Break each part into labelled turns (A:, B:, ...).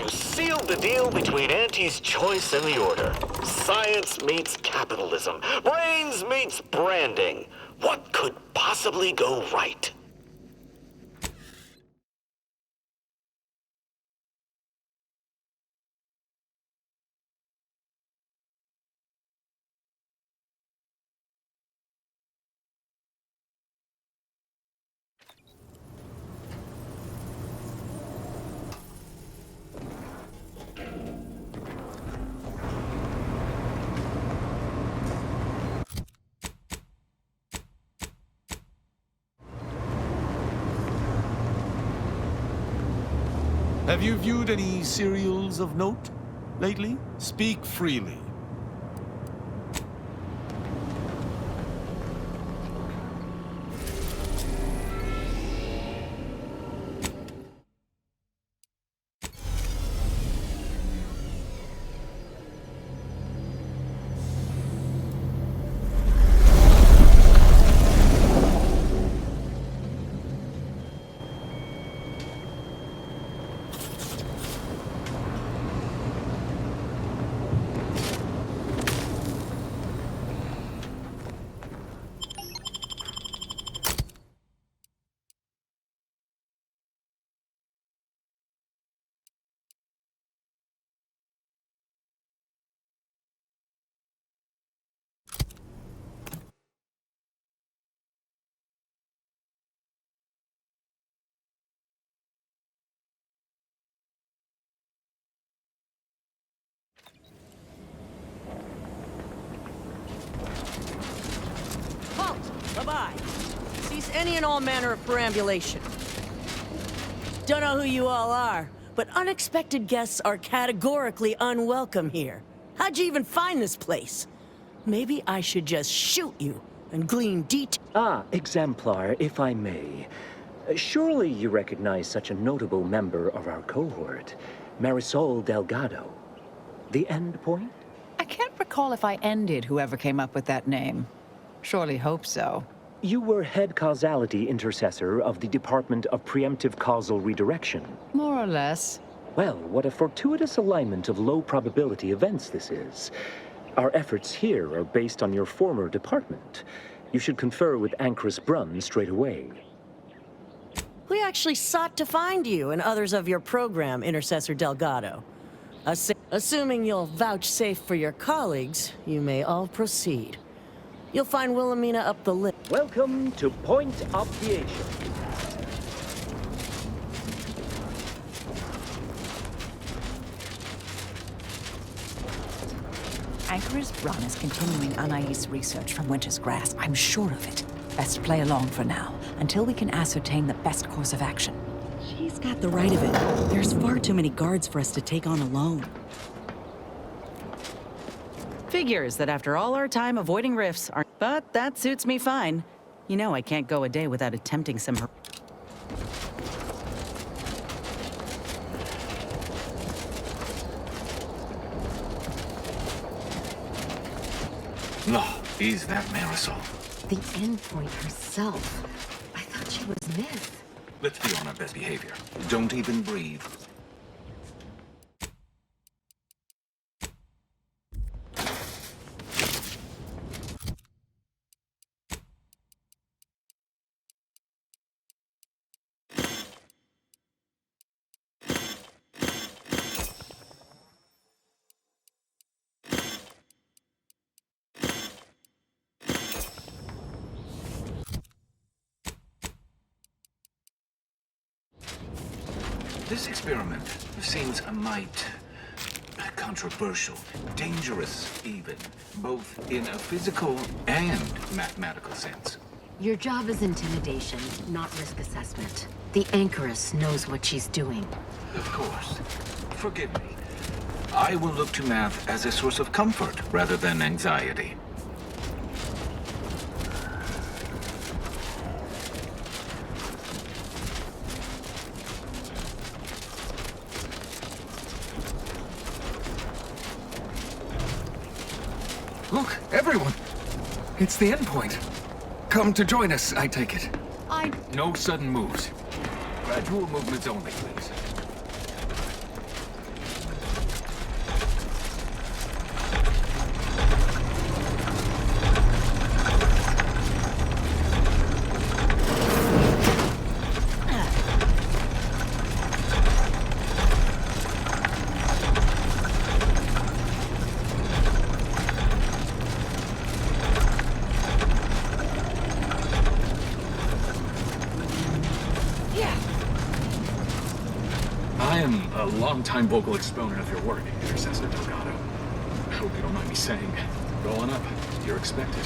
A: You sealed the deal between Auntie's Choice and the Order. Science meets capitalism. Brains meets branding. What could possibly go right?
B: Have you viewed any serials of note lately? Speak freely.
C: Halt! Bye-bye. Cease any and all manner of perambulation. Don't know who you all are, but unexpected guests are categorically unwelcome here. How'd you even find this place? Maybe I should just shoot you and glean detail.
D: Ah, Exemplar, if I may. Surely you recognize such a notable member of our cohort, Marisol Delgado. The end point?
E: I can't recall if I ended whoever came up with that name. Surely hope so.
D: You were head causality intercessor of the Department of Preemptive Causal Redirection.
E: More or less.
D: Well, what a fortuitous alignment of low probability events this is. Our efforts here are based on your former department. You should confer with Ancrus Brunn straight away.
C: We actually sought to find you and others of your program, Intercessor Delgado. Assuming you'll vouchsafe for your colleagues, you may all proceed. You'll find Wilhelmina up the list.
D: Welcome to Point Obviation.
E: Ancrus Brunn is continuing Anais' research from Winter's Grasp. I'm sure of it. Best play along for now, until we can ascertain the best course of action.
F: She's got the right of it. There's far too many guards for us to take on alone.
G: Figures that after all our time avoiding rifts are... But that suits me fine. You know I can't go a day without attempting some...
B: No, is that Marisol?
H: The endpoint herself. I thought she was myth.
B: Let's be on our best behavior. Don't even breathe. This experiment seems a mite controversial, dangerous even, both in a physical and mathematical sense.
H: Your job is intimidation, not risk assessment. The Anchoress knows what she's doing.
B: Of course. Forgive me. I will look to math as a source of comfort rather than anxiety.
I: Look, everyone! It's the endpoint. Come to join us, I take it. No sudden moves. Gradual movements only, please. I am a longtime vocal exponent of your work, Intercessor Delgado. I hope you don't mind me saying, roll on up. You're expected.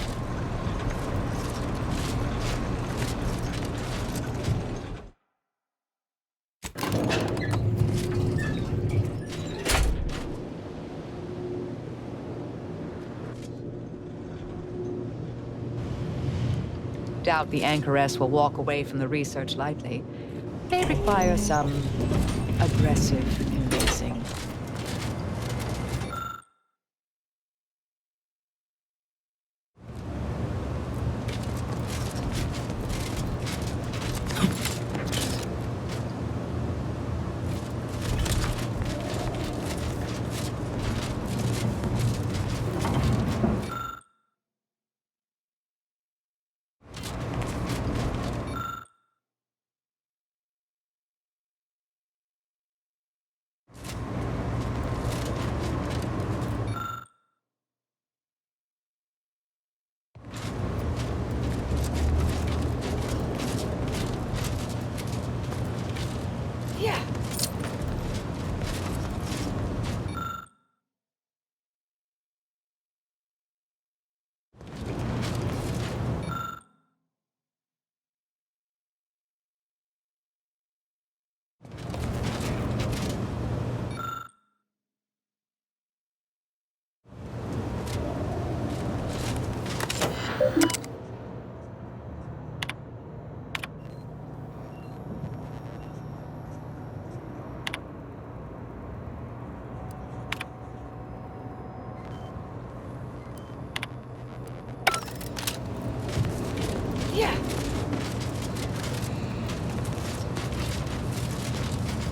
E: Doubt the Anchoress will walk away from the research lightly. They require some aggressive convincing.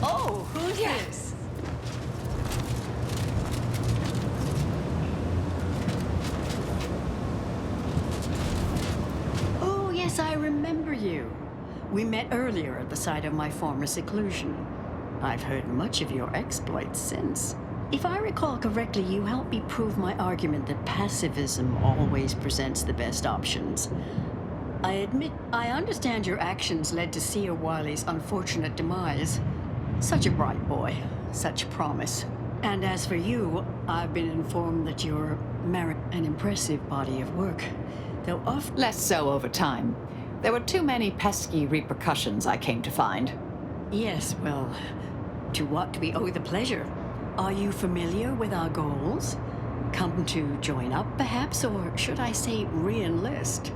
C: Oh, who's this?
J: Oh, yes, I remember you. We met earlier at the site of my former seclusion. I've heard much of your exploits since. If I recall correctly, you helped me prove my argument that pacifism always presents the best options. I admit, I understand your actions led to Seer Wiley's unfortunate demise. Such a bright boy, such promise. And as for you, I've been informed that you're merit an impressive body of work, though often
E: Less so over time. There were too many pesky repercussions, I came to find.
J: Yes, well, to what do we owe the pleasure? Are you familiar with our goals? Come to join up, perhaps, or should I say re-enlist?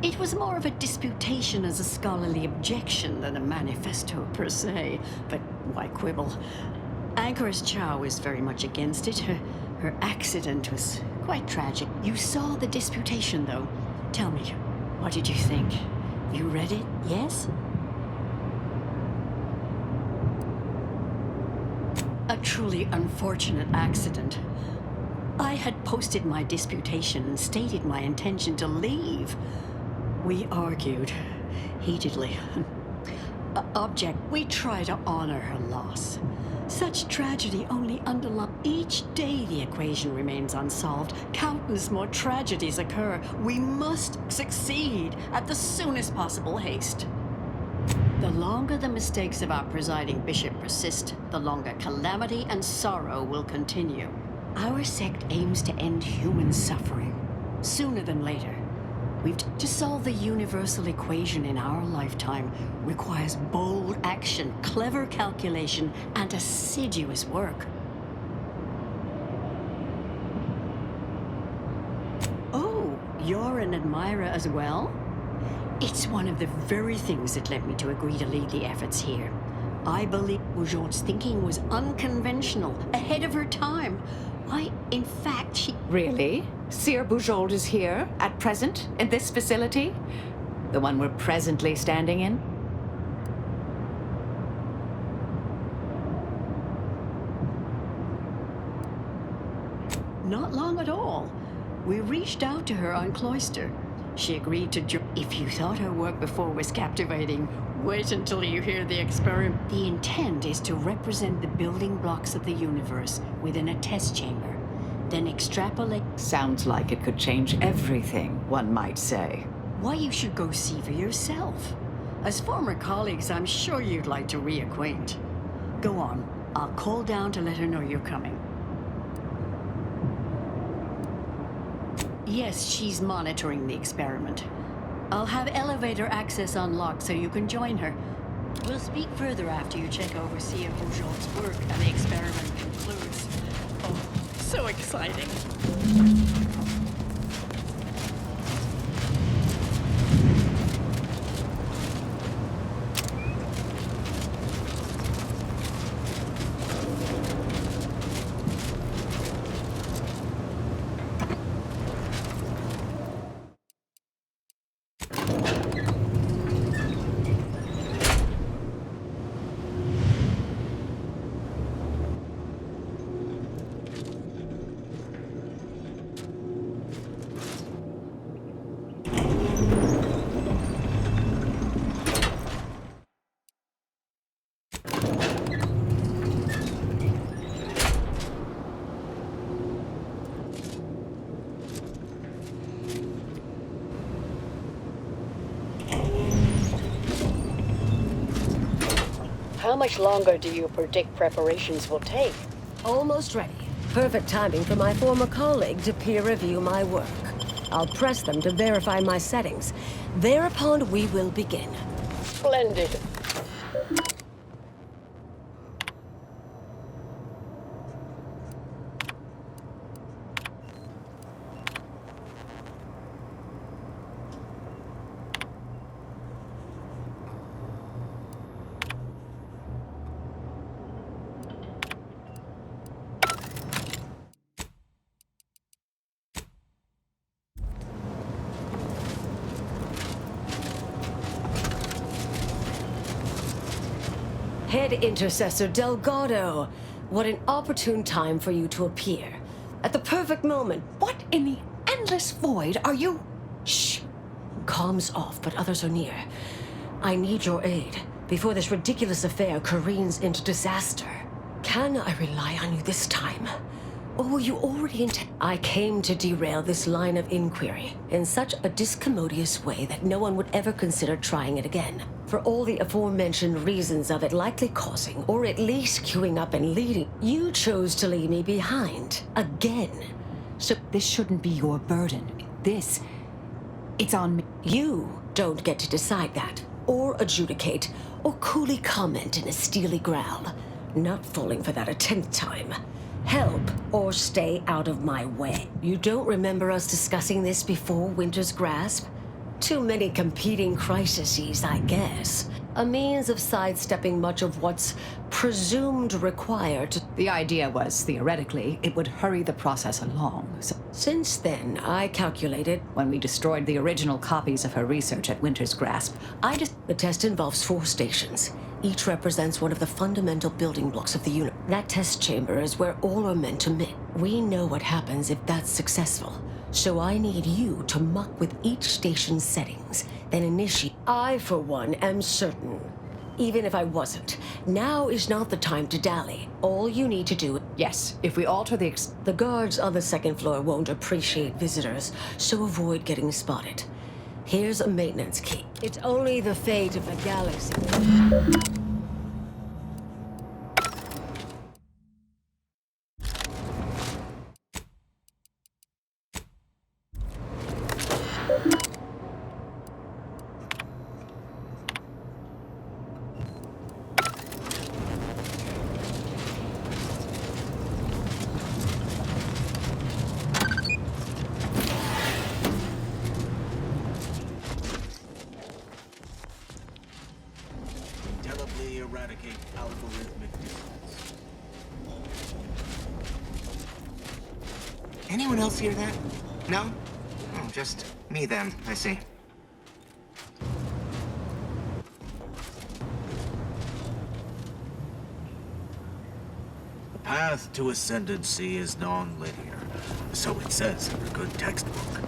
J: It was more of a disputation as a scholarly objection than a manifesto per se, but why quibble? Anchoress Chow is very much against it. Her accident was quite tragic. You saw the disputation, though. Tell me, what did you think? You read it, yes? A truly unfortunate accident. I had posted my disputation and stated my intention to leave. We argued heatedly. Object, we try to honor her loss. Such tragedy only underlies. Each day the equation remains unsolved. Countless more tragedies occur. We must succeed at the soonest possible haste. The longer the mistakes of our presiding bishop persist, the longer calamity and sorrow will continue. Our sect aims to end human suffering sooner than later. To solve the universal equation in our lifetime requires bold action, clever calculation, and assiduous work. Oh, you're an admirer as well? It's one of the very things that led me to agree to lead the efforts here. I believe Boujolt's thinking was unconventional, ahead of her time. In fact, she...
E: Really? Seer Bujold is here, at present, in this facility? The one we're presently standing in?
J: Not long at all. We reached out to her on Cloister. She agreed to If you thought her work before was captivating, Wait until you hear the experiment. The intent is to represent the building blocks of the universe within a test chamber, then extrapolate.
E: Sounds like it could change everything, one might say.
J: Why, you should go see for yourself. As former colleagues, I'm sure you'd like to reacquaint. Go on. I'll call down to let her know you're coming. Yes, she's monitoring the experiment. I'll have elevator access unlocked so you can join her. We'll speak further after you check over see if Bourgeois' work and the experiment concludes. Oh, so exciting.
K: How much longer do you predict preparations will take?
L: Almost ready. Perfect timing for my former colleague to peer review my work. I'll press them to verify my settings. Thereupon, we will begin.
K: Splendid.
L: Head Intercessor Delgado. What an opportune time for you to appear. At the perfect moment.
E: What in the endless void are you?
L: Shh. Comms off, but others are near. I need your aid before this ridiculous affair careens into disaster. Can I rely on you this time? Or were you already I came to derail this line of inquiry in such a discommodious way that no one would ever consider trying it again. For all the aforementioned reasons of it likely causing, or at least queuing up and leading, you chose to leave me behind. Again.
E: So this shouldn't be your burden. It's on me.
L: You don't get to decide that, or adjudicate, or coolly comment in a steely growl. Not falling for that a 10th time. Help, or stay out of my way. You don't remember us discussing this before Winter's Grasp? Too many competing crises, I guess. A means of sidestepping much of what's presumed required.
E: The idea was, theoretically, it would hurry the process along. So
L: since then, I calculated...
E: When we destroyed the original copies of her research at Winter's Grasp,
L: The test involves 4 stations. Each represents one of the fundamental building blocks of the unit. That test chamber is where all are meant to meet. We know what happens if that's successful. So I need you to muck with each station's settings, then initiate. I, for one, am certain. Even if I wasn't, now is not the time to dally. All you need to do...
E: Yes, if we alter the
L: guards on the 2nd floor won't appreciate visitors, so avoid getting spotted. Here's a maintenance key. It's only the fate of the galaxy.
B: Eradicate algorithmic results.
M: Anyone else hear that? No? Oh, just me then, I see.
B: The path to ascendancy is non-linear, so it says in a good textbook.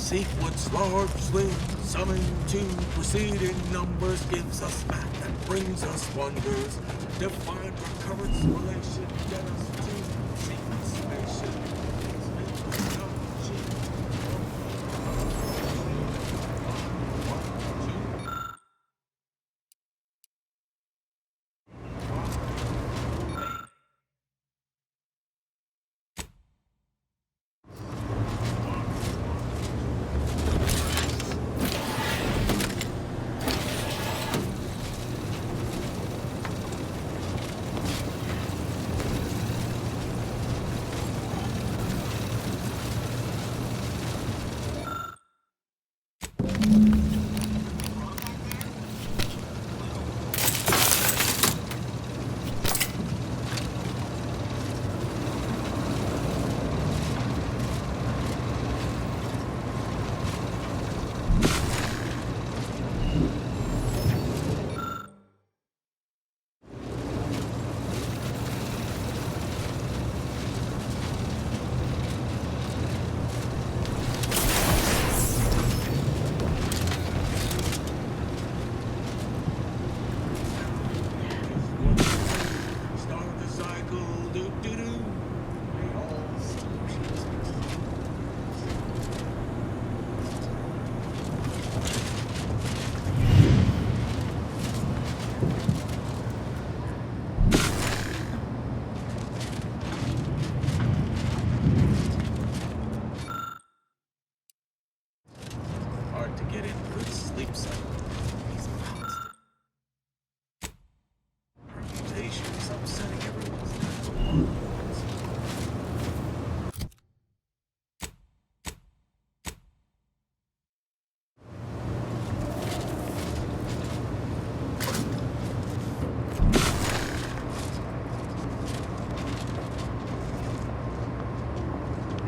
B: Sequence largely summoned to preceding numbers gives us math that brings us wonders. Define recurrence relation, get us to sequence summation. Hard to get in good sleep cycle. These constant permutations upsetting everyone's natural hormones.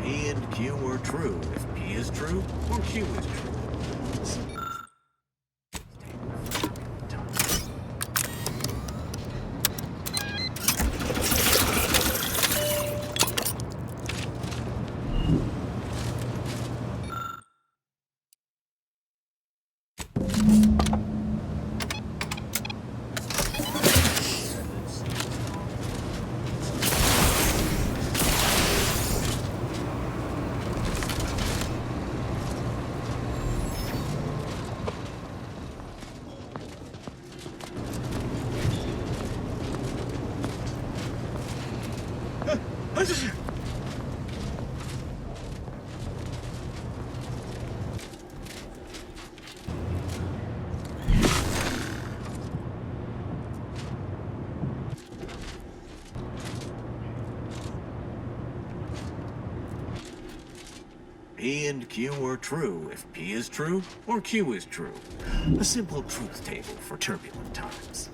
B: P and Q are true if P is true or Q is true. P and Q are true if P is true or Q is true. A simple truth table for turbulent times.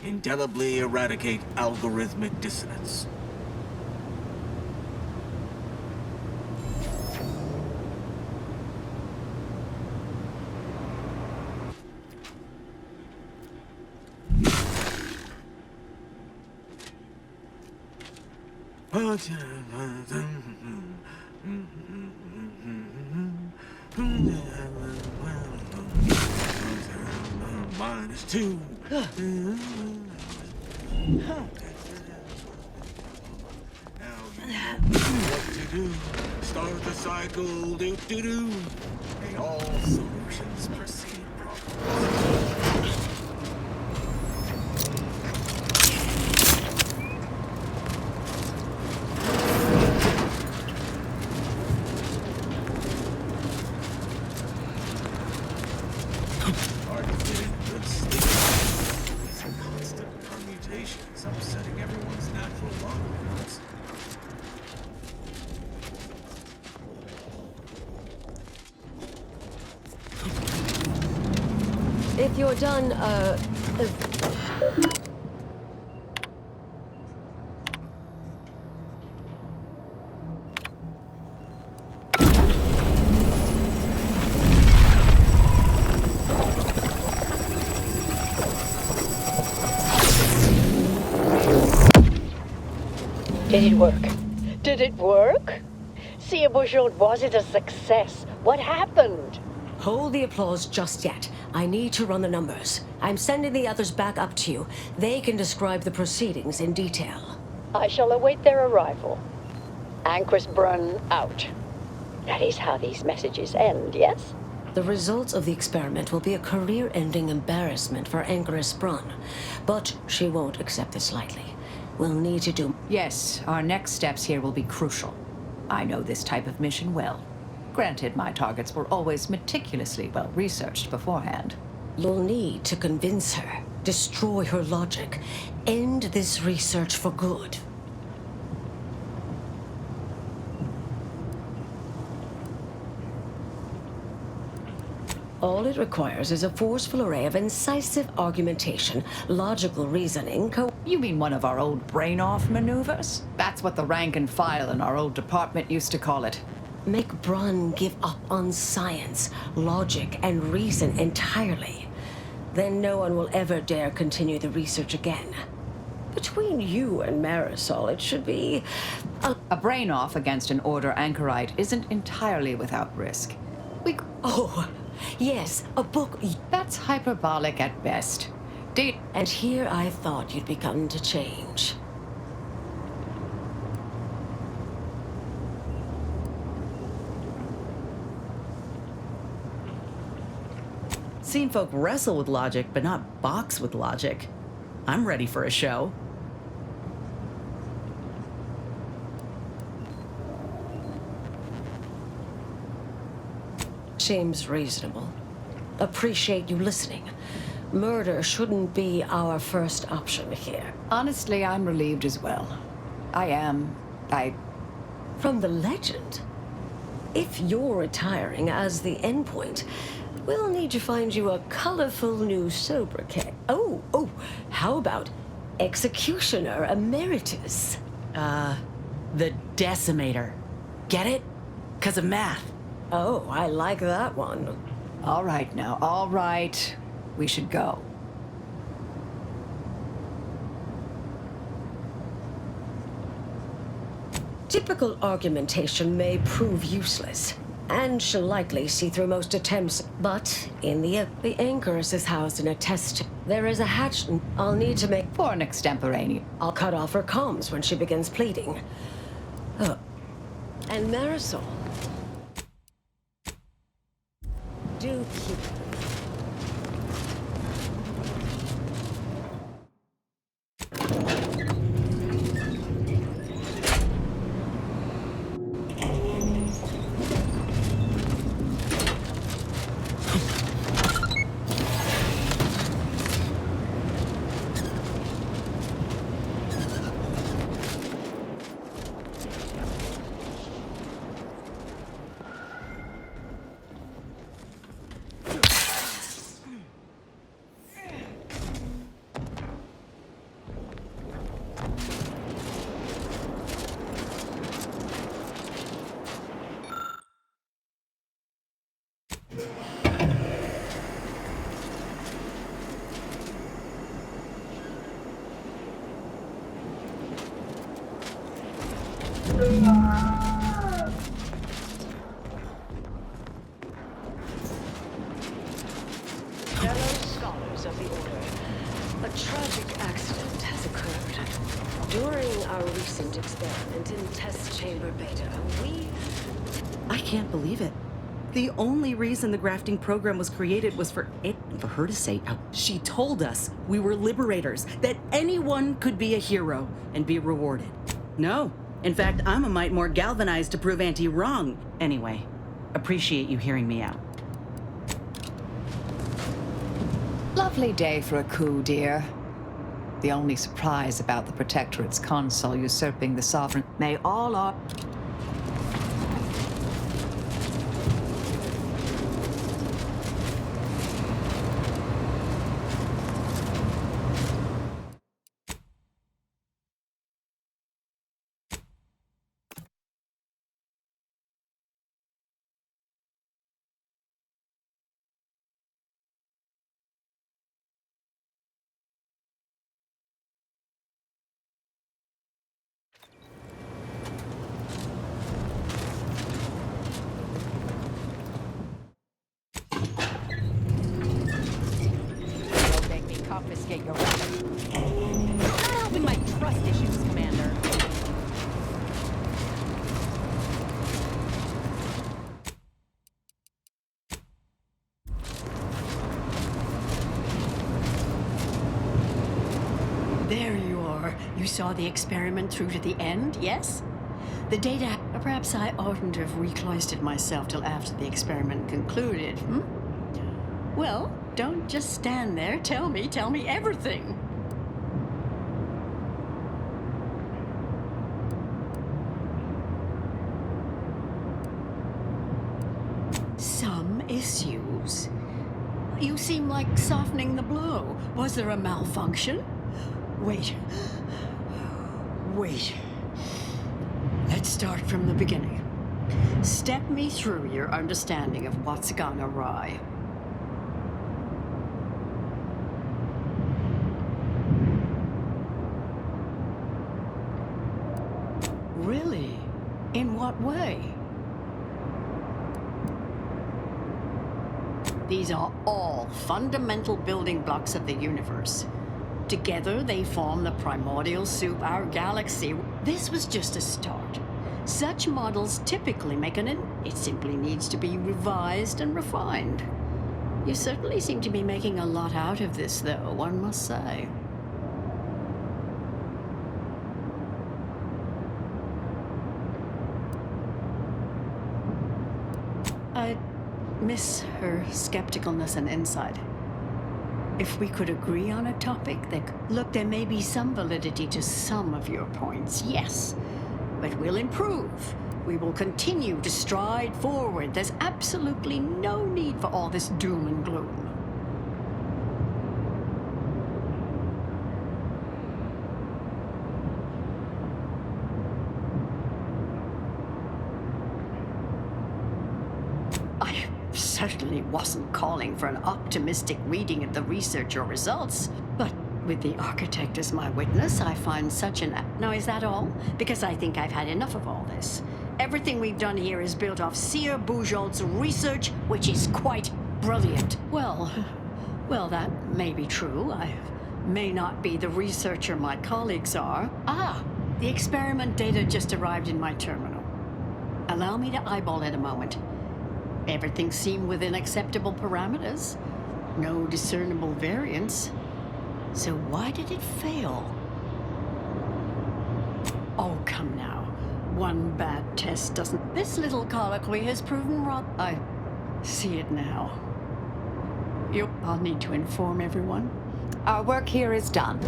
B: Indelibly eradicate algorithmic dissonance. Minus 2. Now you know what to do. Start the cycle. Do. May all solutions proceed properly. Hard to get in good sleep. These constant permutations upsetting everyone's natural hormones.
L: If you're done,
K: Did it work? Did it work? See, was it a success? What happened?
L: Hold the applause just yet. I need to run the numbers. I'm sending the others back up to you. They can describe the proceedings in detail.
K: I shall await their arrival. Anchor's Brun out. That is how these messages end, yes?
L: The results of the experiment will be a career-ending embarrassment for Anchoress Brun. But she won't accept this lightly. We'll need to do...
E: Yes, our next steps here will be crucial. I know this type of mission well. Granted, my targets were always meticulously well-researched beforehand.
L: You'll need to convince her, destroy her logic, end this research for good. All it requires is a forceful array of incisive argumentation, logical reasoning,
E: You mean one of our old brain-off maneuvers? That's what the rank and file in our old department used to call it.
L: Make Brun give up on science, logic, and reason entirely. Then no one will ever dare continue the research again. Between you and Marisol, it should be...
E: A brain-off against an Order anchorite isn't entirely without risk.
L: Oh, yes, a book...
E: That's hyperbolic at best.
L: And here I thought you'd begun to change.
F: Seen folk wrestle with logic, but not box with logic. I'm ready for a show.
L: Seems reasonable. Appreciate you listening. Murder shouldn't be our first option here.
E: Honestly, I'm relieved as well.
L: From the legend? If you're retiring as the endpoint, we'll need to find you a colorful new sobriquet. Oh, how about Executioner Emeritus?
F: The Decimator. Get it? 'Cause of math.
L: Oh, I like that one.
E: All right now, all right. We should go.
L: Typical argumentation may prove useless, and she'll likely see through most attempts. But in the Anchoress is housed in a test. There is a hatch I'll need to make
E: for an extemporaneous.
L: I'll cut off her comms when she begins pleading. And Marisol. Do keep...
C: Fellow scholars of the Order, a tragic accident has occurred. During our recent experiment in Test Chamber Beta,
F: I can't believe it. The only reason the grafting program was created was for her to say out. She told us we were liberators, that anyone could be a hero and be rewarded. No. In fact, I'm a mite more galvanized to prove Auntie wrong. Anyway, appreciate you hearing me out.
E: Lovely day for a coup, dear. The only surprise about the Protectorate's consul usurping the sovereign. May all our...
J: There you are. You saw the experiment through to the end, yes? The data... Perhaps I oughtn't have recloistered myself till after the experiment concluded, hmm? Well, don't just stand there. Tell me everything. Some issues. You seem like softening the blow. Was there a malfunction? Wait. Let's start from the beginning. Step me through your understanding of what's gone awry. Really? In what way? These are all fundamental building blocks of the universe. Together, they form the primordial soup, our galaxy. This was just a start. Such models typically make it simply needs to be revised and refined. You certainly seem to be making a lot out of this, though, one must say. I miss her skepticalness and insight. If we could agree on a topic, look, there may be some validity to some of your points, yes. But we'll improve. We will continue to stride forward. There's absolutely no need for all this doom and gloom. I certainly wasn't calling for an optimistic reading of the research or results, but with the architect as my witness, I find such an... Now, is that all? Because I think I've had enough of all this. Everything we've done here is built off Seer Bujold's research, which is quite brilliant. Well, that may be true. I may not be the researcher my colleagues are. Ah, the experiment data just arrived in my terminal. Allow me to eyeball it a moment. Everything seemed within acceptable parameters. No discernible variance. So why did it fail? Oh, come now. One bad test doesn't... This little colloquy has proven wrong. I see it now. I'll need to inform everyone.
E: Our work here is done.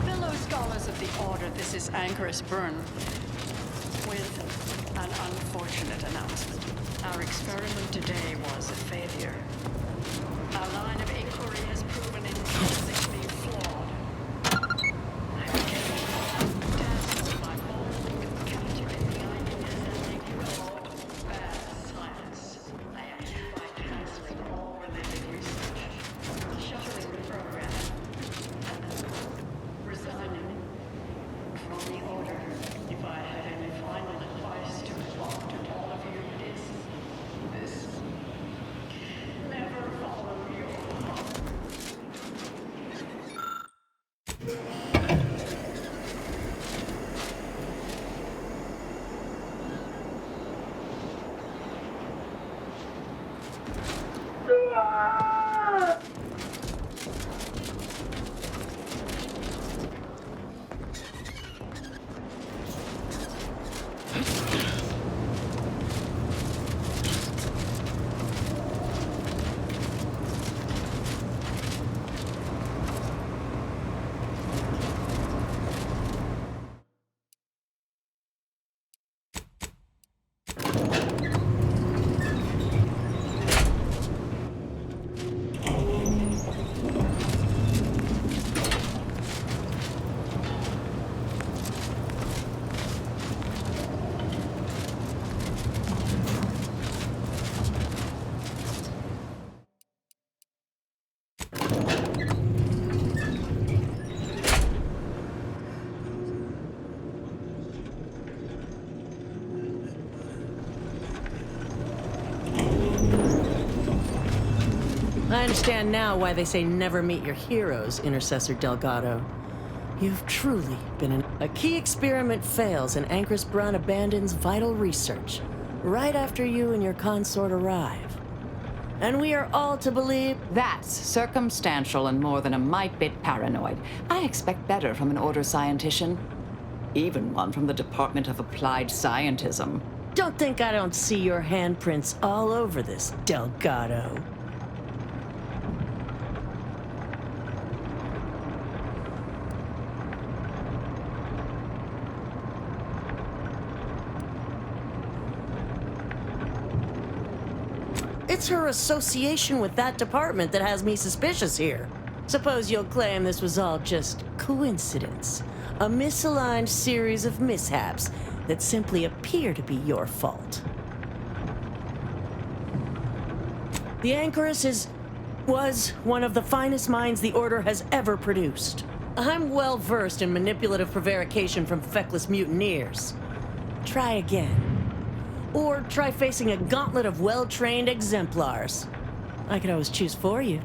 J: Fellow scholars of the Order, this is Anchorus Byrne with an unfortunate announcement. Our experiment today was a failure. Our line of inquiry has proven intrinsically flawed. I became tasked by all with capturing the ideas and making all bad science. I acted by canceling all related research, shuttering the program, and resigning from the Order. If I had any final advice to impart to all of you, it is this. Never follow your heart.
C: I understand now why they say never meet your heroes, Intercessor Delgado. You've truly been a key experiment fails and Anchorus Byrne abandons vital research right after you and your consort arrive. And we are all to believe...
E: That's circumstantial and more than a mite bit paranoid. I expect better from an Order scientician. Even one from the Department of Applied Scientism.
C: Don't think I don't see your handprints all over this, Delgado. It's her association with that department that has me suspicious here. Suppose you'll claim this was all just coincidence. A misaligned series of mishaps that simply appear to be your fault. The Anchoress was one of the finest minds the Order has ever produced. I'm well versed in manipulative prevarication from feckless mutineers. Try again. Or try facing a gauntlet of well-trained exemplars. I could always choose for you.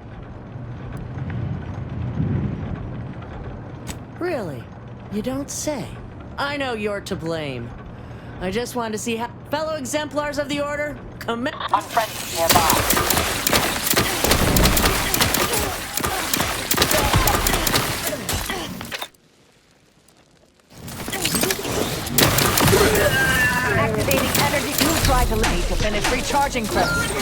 C: Really? You don't say. I know you're to blame. I just wanted to see how fellow exemplars of the Order commit.
N: I'm friends nearby.
E: Activating energy. You try to leave to finish recharging first.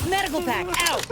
C: Medical pack, out!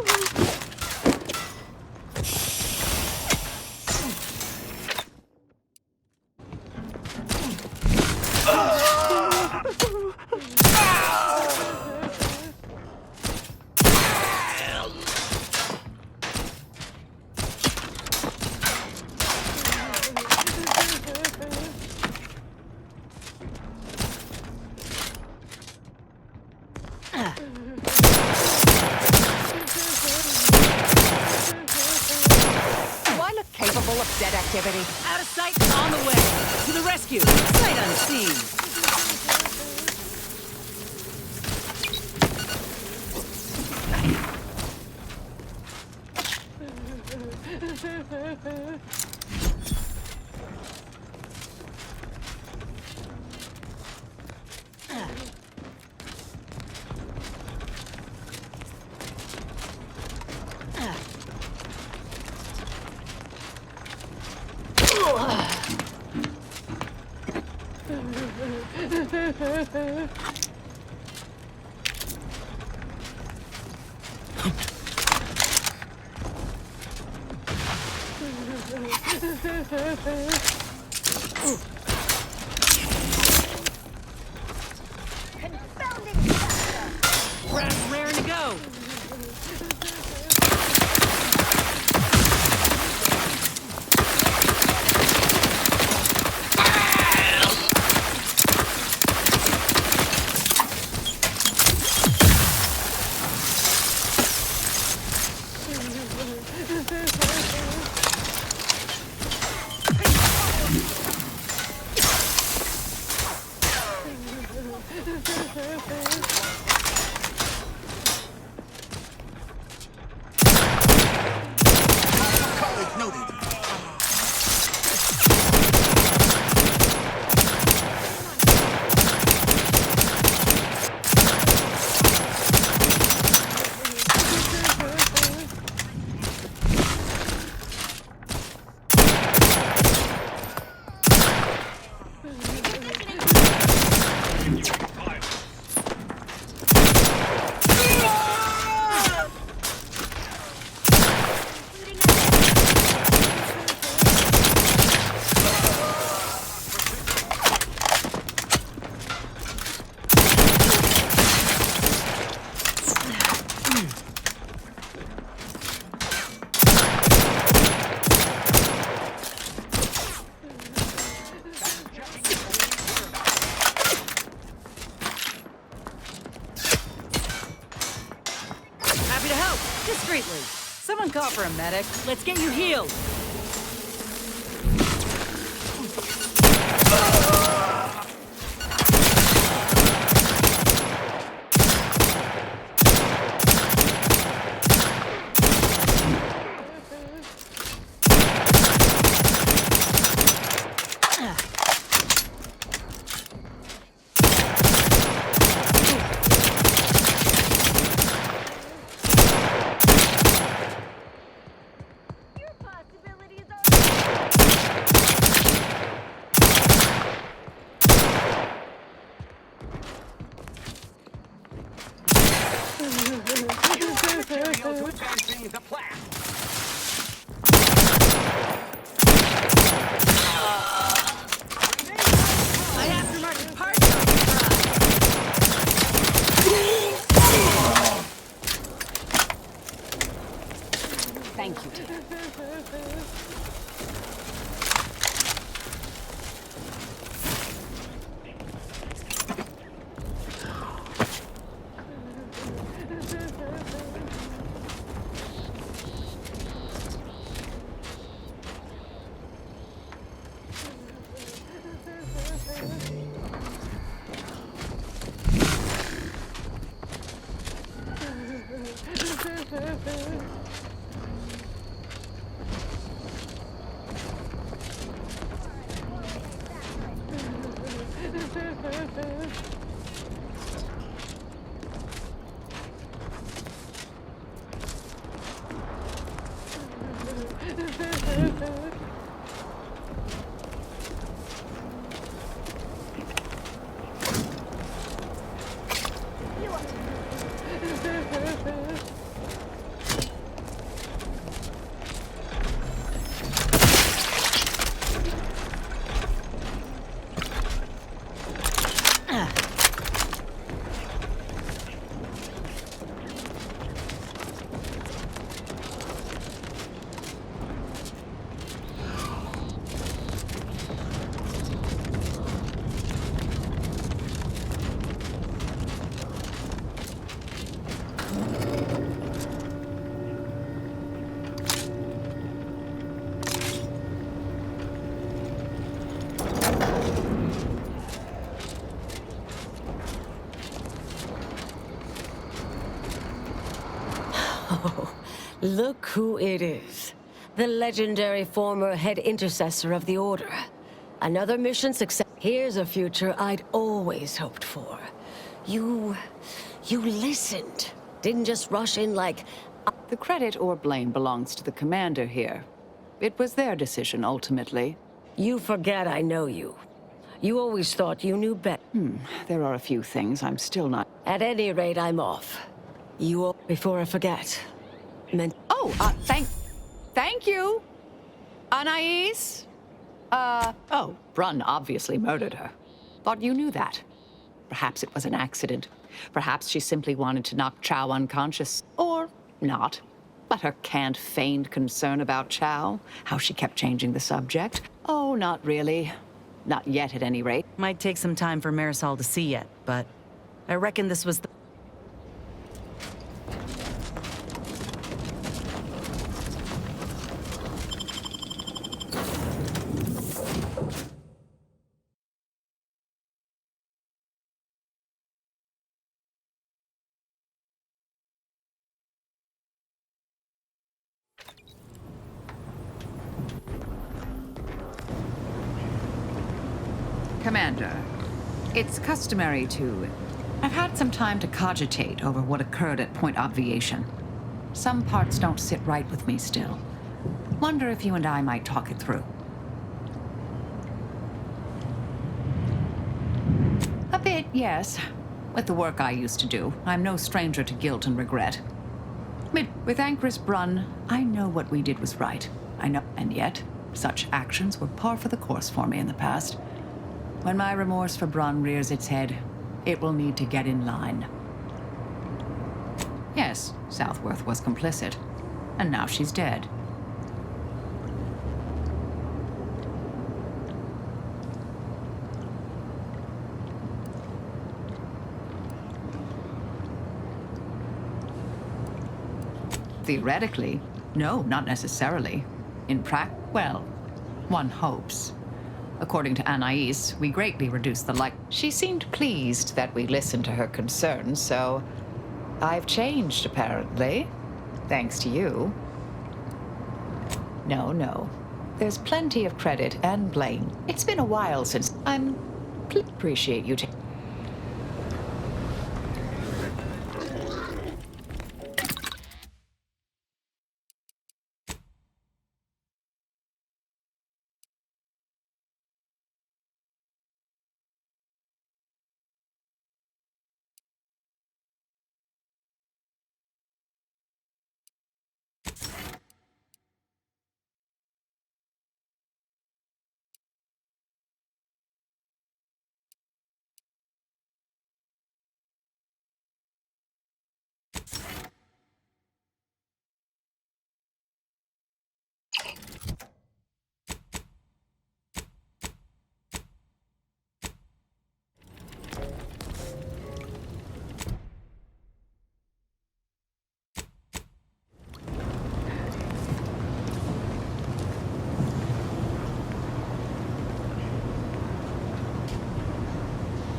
E: Capable of dead activity.
C: Out of sight, on the way. To the rescue. Sight unseen. Raring to go.
G: Discreetly. Someone call for a medic.
C: Let's get you healed.
L: Look who it is. The legendary former head intercessor of the Order. Another mission success. Here's a future I'd always hoped for. You listened. Didn't just rush in like...
E: The credit or blame belongs to the commander here. It was their decision, ultimately.
L: You forget I know you. You always thought you knew better.
E: There are a few things I'm still not...
L: At any rate, I'm off. Before I forget...
E: Thank you, Anais. Brunn obviously murdered her. Thought you knew that. Perhaps it was an accident. Perhaps she simply wanted to knock Chow unconscious. Or not. But her canned, feigned concern about Chow, how she kept changing the subject. Oh, not really. Not yet, at any rate.
G: Might take some time for Marisol to see yet, but I reckon this was the...
E: Commander, it's customary to... I've had some time to cogitate over what occurred at Point Obviation. Some parts don't sit right with me still. Wonder if you and I might talk it through. A bit, yes. With the work I used to do, I'm no stranger to guilt and regret. With Anchoress Brunn, I know what we did was right. I know, and yet, such actions were par for the course for me in the past. When my remorse for Brunn rears its head, it will need to get in line. Yes, Southworth was complicit, and now she's dead. Theoretically, no, not necessarily. In well, one hopes. According to Anais, we greatly reduced the She seemed pleased that we listened to her concerns, so... I've changed, apparently. Thanks to you. No. There's plenty of credit and blame. It's been a while since... Appreciate you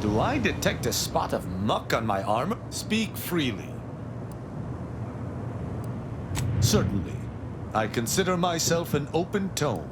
O: Do I detect a spot of muck on my armor? Speak freely. Certainly. I consider myself an open tome.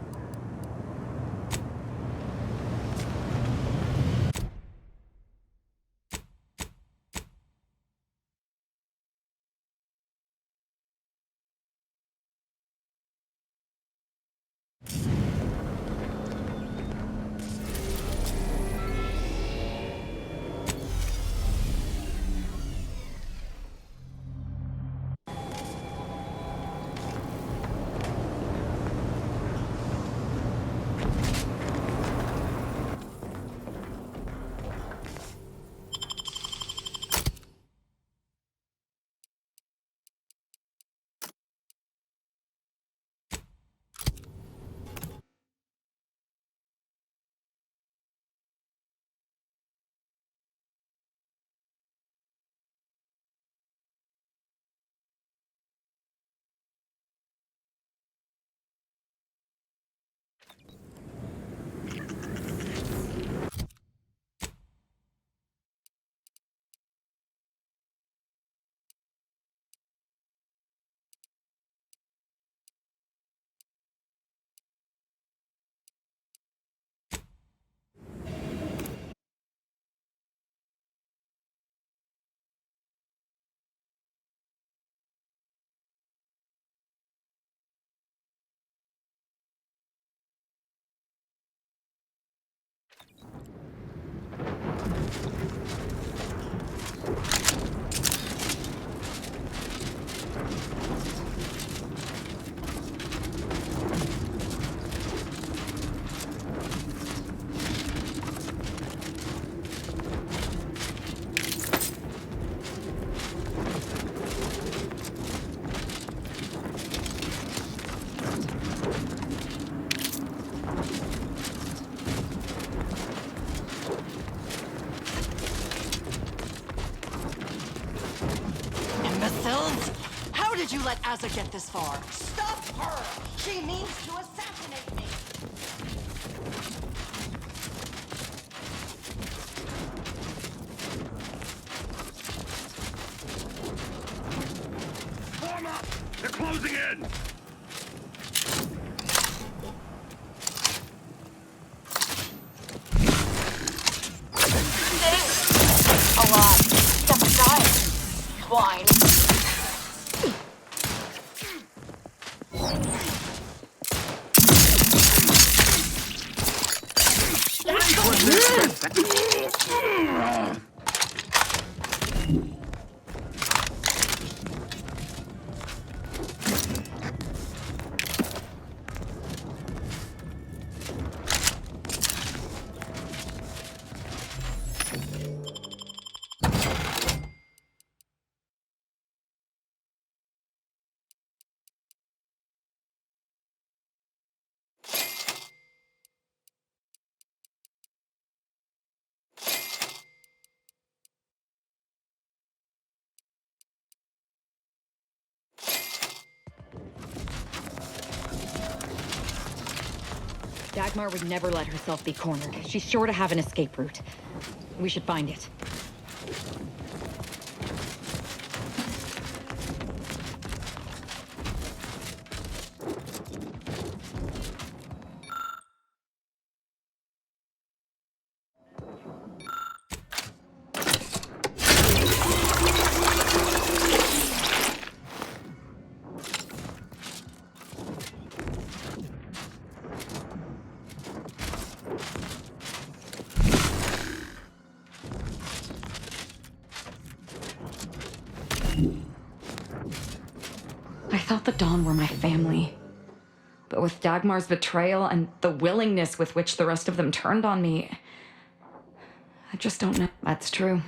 P: did you let Asa get this far? Stop her! She means to assassinate me!
Q: Form up! They're closing in!
N: Alive. Step aside. Swine.
R: Dagmar would never let herself be cornered. She's sure to have an escape route. We should find it. I thought the Dawn were my family. But with Dagmar's betrayal and the willingness with which the rest of them turned on me, I just don't know. That's true.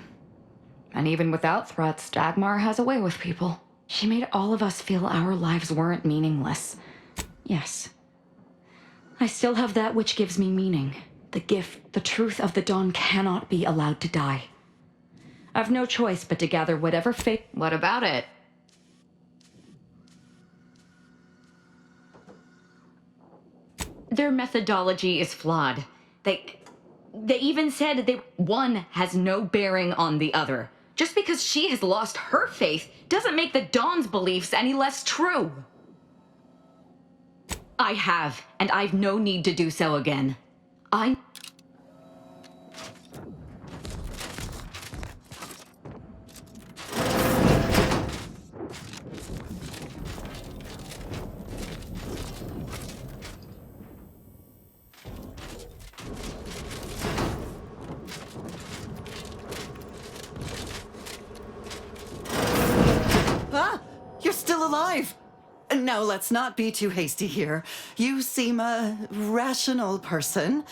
R: And even without threats, Dagmar has a way with people. She made all of us feel our lives weren't meaningless. Yes. I still have that which gives me meaning. The gift, the truth of the Dawn cannot be allowed to die. I've no choice but to gather whatever fate.
E: What about it?
R: Their methodology is flawed. They even said one has no bearing on the other. Just because she has lost her faith doesn't make the Dawn's beliefs any less true. I have, and I've no need to do so again.
F: You're still alive! Now, let's not be too hasty here. You seem a rational person.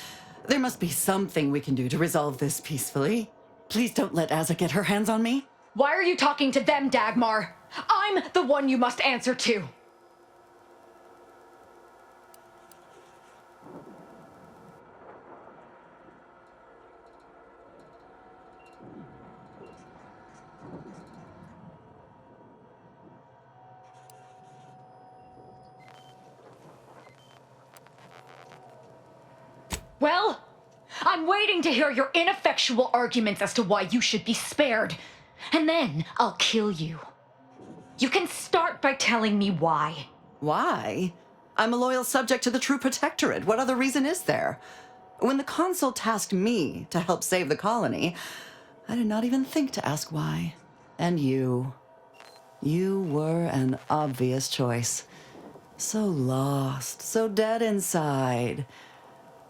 F: There must be something we can do to resolve this peacefully. Please don't let Asa get her hands on me.
R: Why are you talking to them, Dagmar? I'm the one you must answer to. Well, I'm waiting to hear your ineffectual arguments as to why you should be spared. And then I'll kill you. You can start by telling me why.
F: Why? I'm a loyal subject to the True Protectorate. What other reason is there? When the Consul tasked me to help save the colony, I did not even think to ask why. And you were an obvious choice. So lost, so dead inside.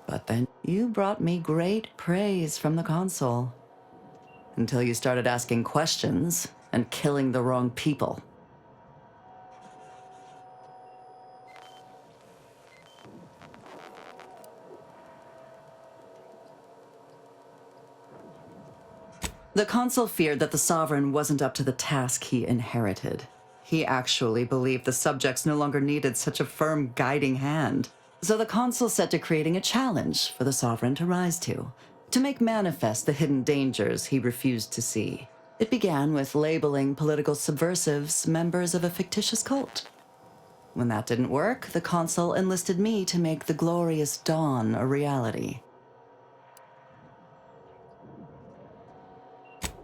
F: But then you brought me great praise from the Consul. Until you started asking questions and killing the wrong people. The Consul feared that the Sovereign wasn't up to the task he inherited. He actually believed the subjects no longer needed such a firm guiding hand. So the Consul set to creating a challenge for the Sovereign to rise to make manifest the hidden dangers he refused to see.
G: It began with labeling political subversives members of a fictitious cult. When that didn't work, the consul enlisted me to make the glorious dawn a reality.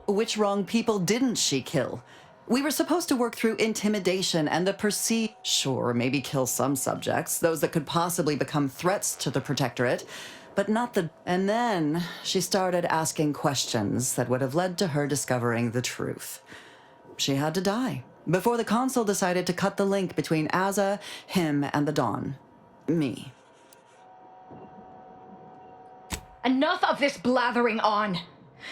G: Which wrong people didn't she kill? We were supposed to work through intimidation and the perceived... Sure, maybe kill some subjects, those that could possibly become threats to the Protectorate, but not the... And then she started asking questions that would have led to her discovering the truth. She had to die before the consul decided to cut the link between Azza, him, and the Dawn. Me.
R: Enough of this blathering on!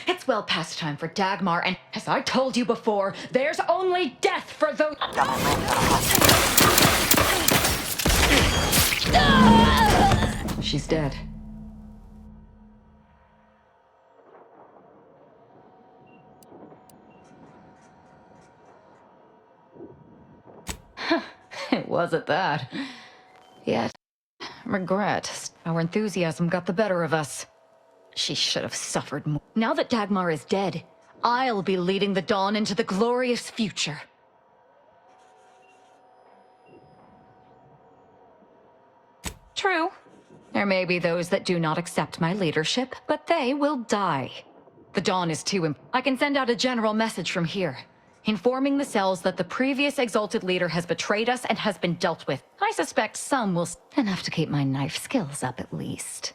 R: It's well past time for Dagmar, and as I told you before, there's only death for those... She's dead. It was at that. Yet, regret, our enthusiasm got the better of us. She should have suffered more. Now that Dagmar is dead, I'll be leading the Dawn into the glorious future. True. There may be those that do not accept my leadership, but they will die. The Dawn is too I can send out a general message from here, informing the cells that the previous exalted leader has betrayed us and has been dealt with. I suspect some will... Enough to keep my knife skills up, at least.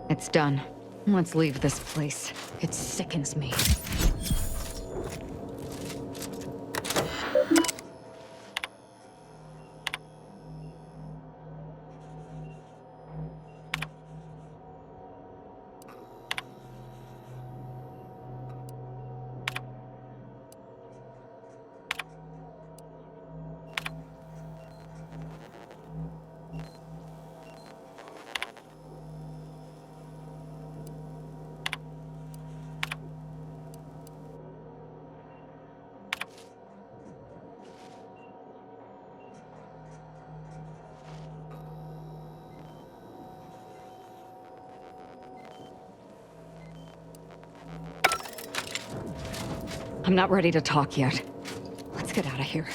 R: It's done. Let's leave this place. It sickens me. I'm not ready to talk yet. Let's get out of here.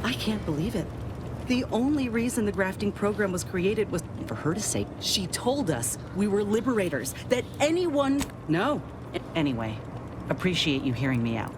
F: I can't believe it. The only reason the grafting program was created was for her to say she told us we were liberators, that anyone...
G: No. Anyway, appreciate you hearing me out.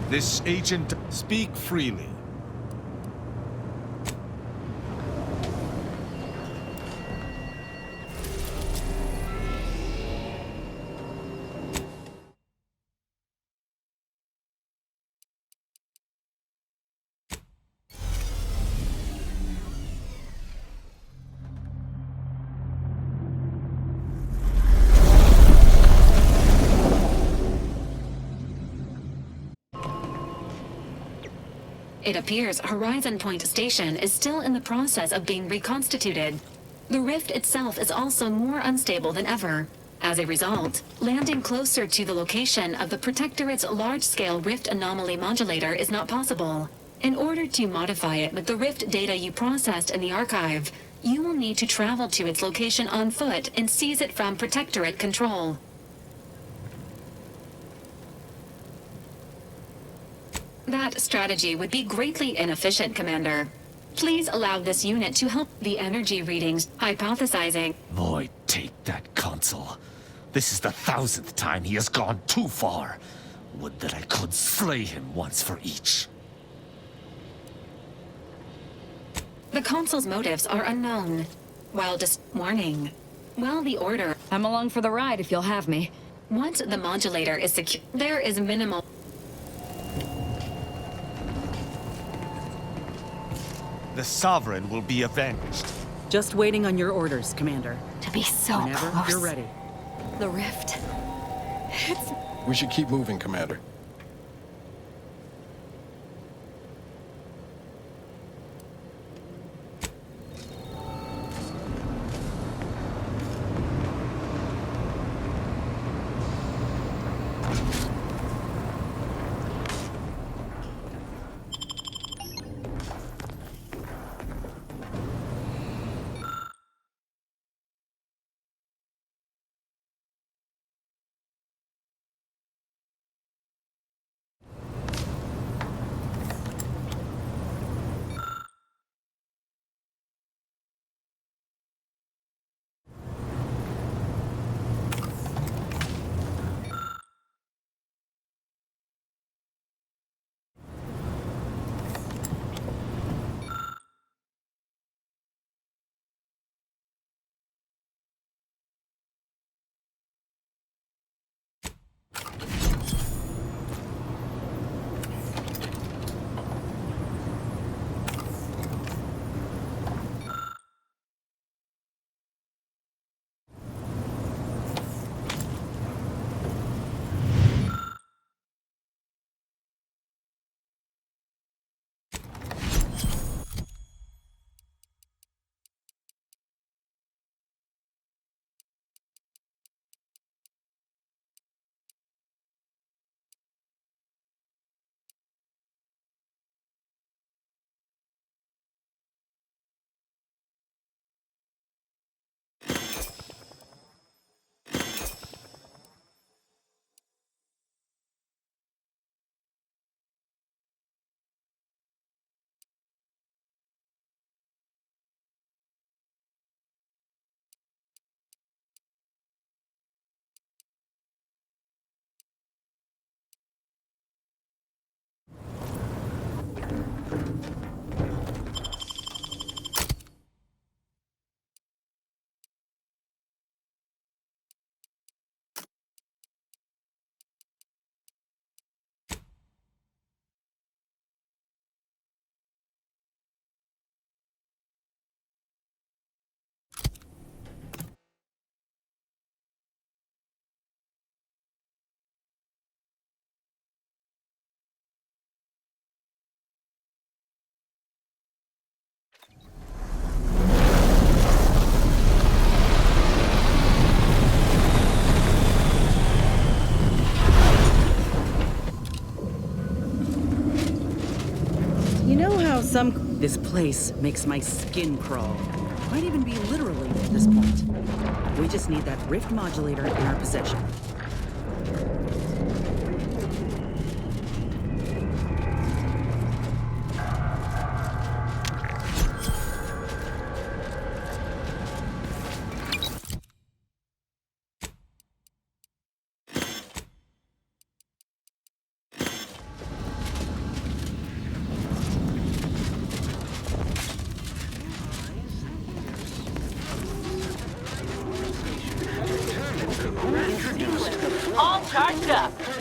O: This agent... Speak freely.
S: It appears Horizon Point Station is still in the process of being reconstituted. The rift itself is also more unstable than ever. As a result, landing closer to the location of the Protectorate's large-scale rift anomaly modulator is not possible. In order to modify it with the rift data you processed in the archive, you will need to travel to its location on foot and seize it from Protectorate control. That strategy would be greatly inefficient, Commander. Please allow this unit to help the energy readings, hypothesizing.
T: Void, take that console. This is the 1000th time he has gone too far. Would that I could slay him once for each.
S: The console's motives are unknown. While just warning. While the order...
R: I'm along for the ride if you'll have me.
S: Once the modulator is secure, there is minimal...
T: The Sovereign will be avenged.
F: Just waiting on your orders, Commander.
H: To be so
F: Whenever
H: close.
F: you're ready.
H: The rift. It's...
U: We should keep moving, Commander.
F: This place makes my skin crawl. Might even be literally at this point. We just need that rift modulator in our possession.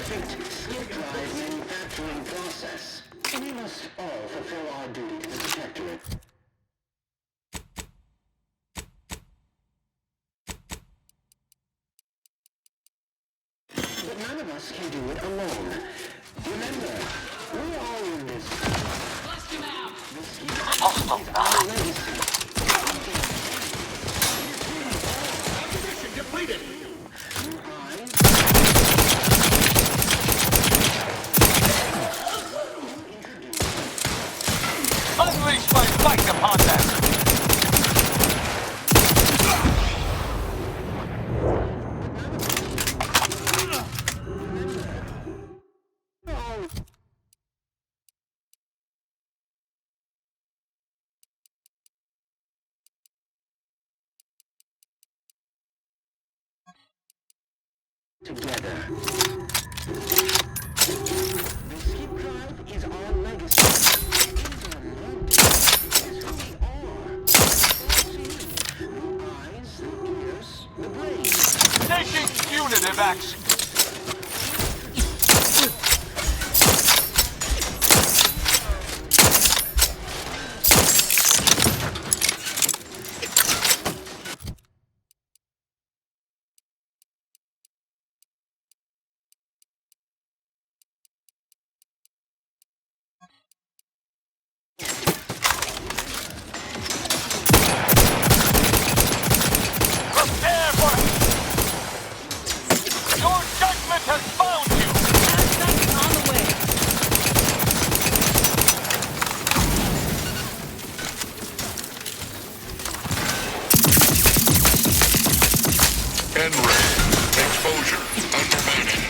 A: perfect skip drive manufacturing process. We must all fulfill our duty to the Protectorate. But none of us can do it alone. Remember, we're all in this. Bust him out! This is our legacy.
B: Mission depleted!
T: Unleash my fight upon them!
A: Together. The skip drive is our legacy. It is our mandate. It is who we are. The eyes, the ears, the brain.
T: Taking punitive action! Prepare for it! Your judgment has found you!
C: Airstrike on the way.
Q: N-ray. Exposure. Undermining.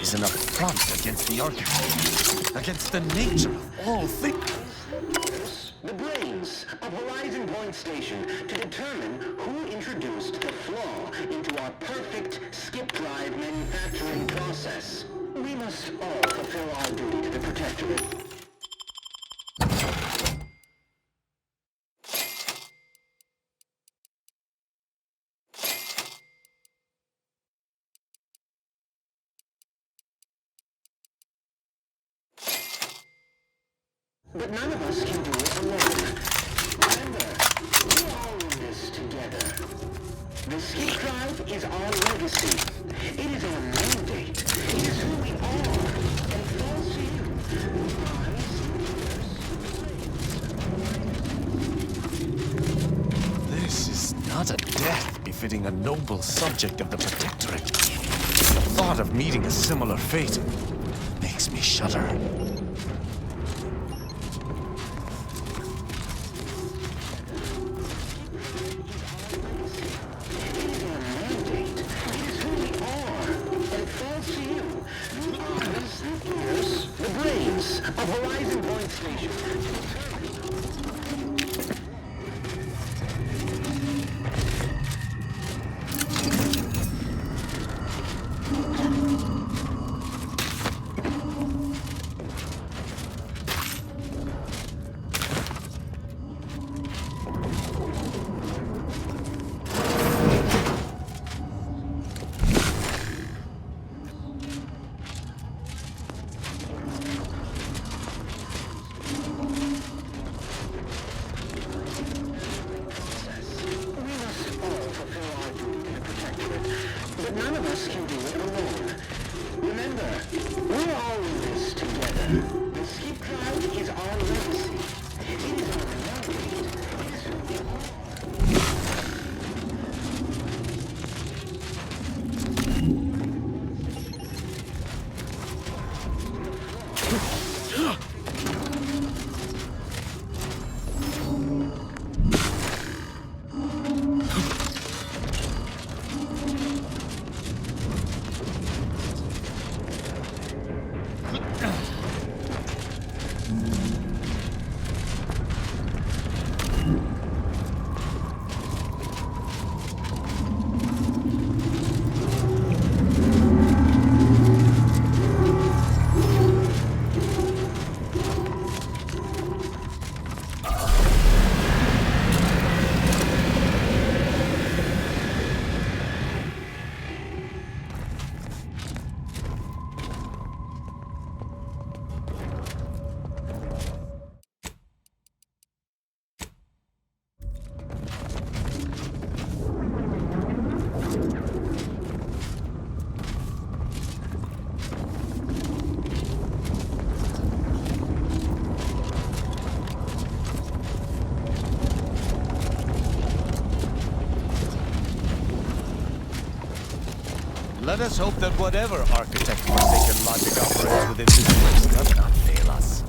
T: Is an affront against the architect, against the nature of all things.
A: The brains of Horizon Point Station to determine who introduced the flaw into our perfect skip drive manufacturing process. We must all fulfill our duty to the Protectorate. But none of us can do it alone. Remember, we're all in this together. The skip drive is our legacy. It is our mandate. It is who we are. And falls to you.
T: This is not a death befitting a noble subject of the Protectorate. The thought of meeting a similar fate makes me shudder.
A: The brains of Horizon Point Station.
O: Let us hope that whatever architect forsaken logic operates within this place does not fail us.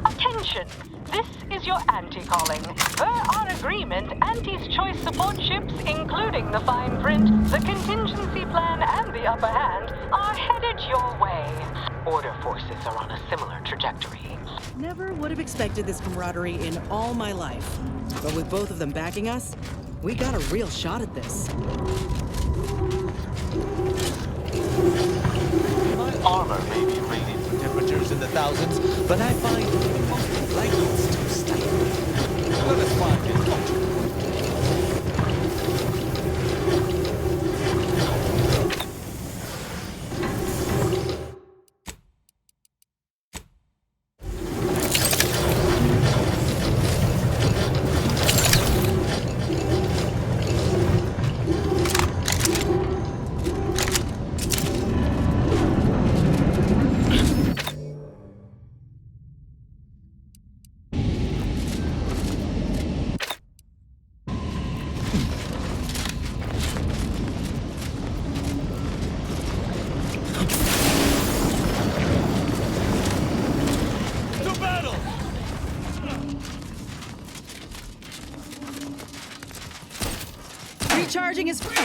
D: Attention! This is your Auntie calling. Per our agreement, Auntie's choice support ships, including the fine print, the contingency plan, and the upper hand, are headed your way.
V: Order forces are on a similar trajectory.
F: Never would have expected this camaraderie in all my life. But with both of them backing us, we got a real shot at this.
O: My armor may be rated for temperatures in the thousands, but I find most blankets too stifling. Let us find it comfortable.
F: Recharging is free!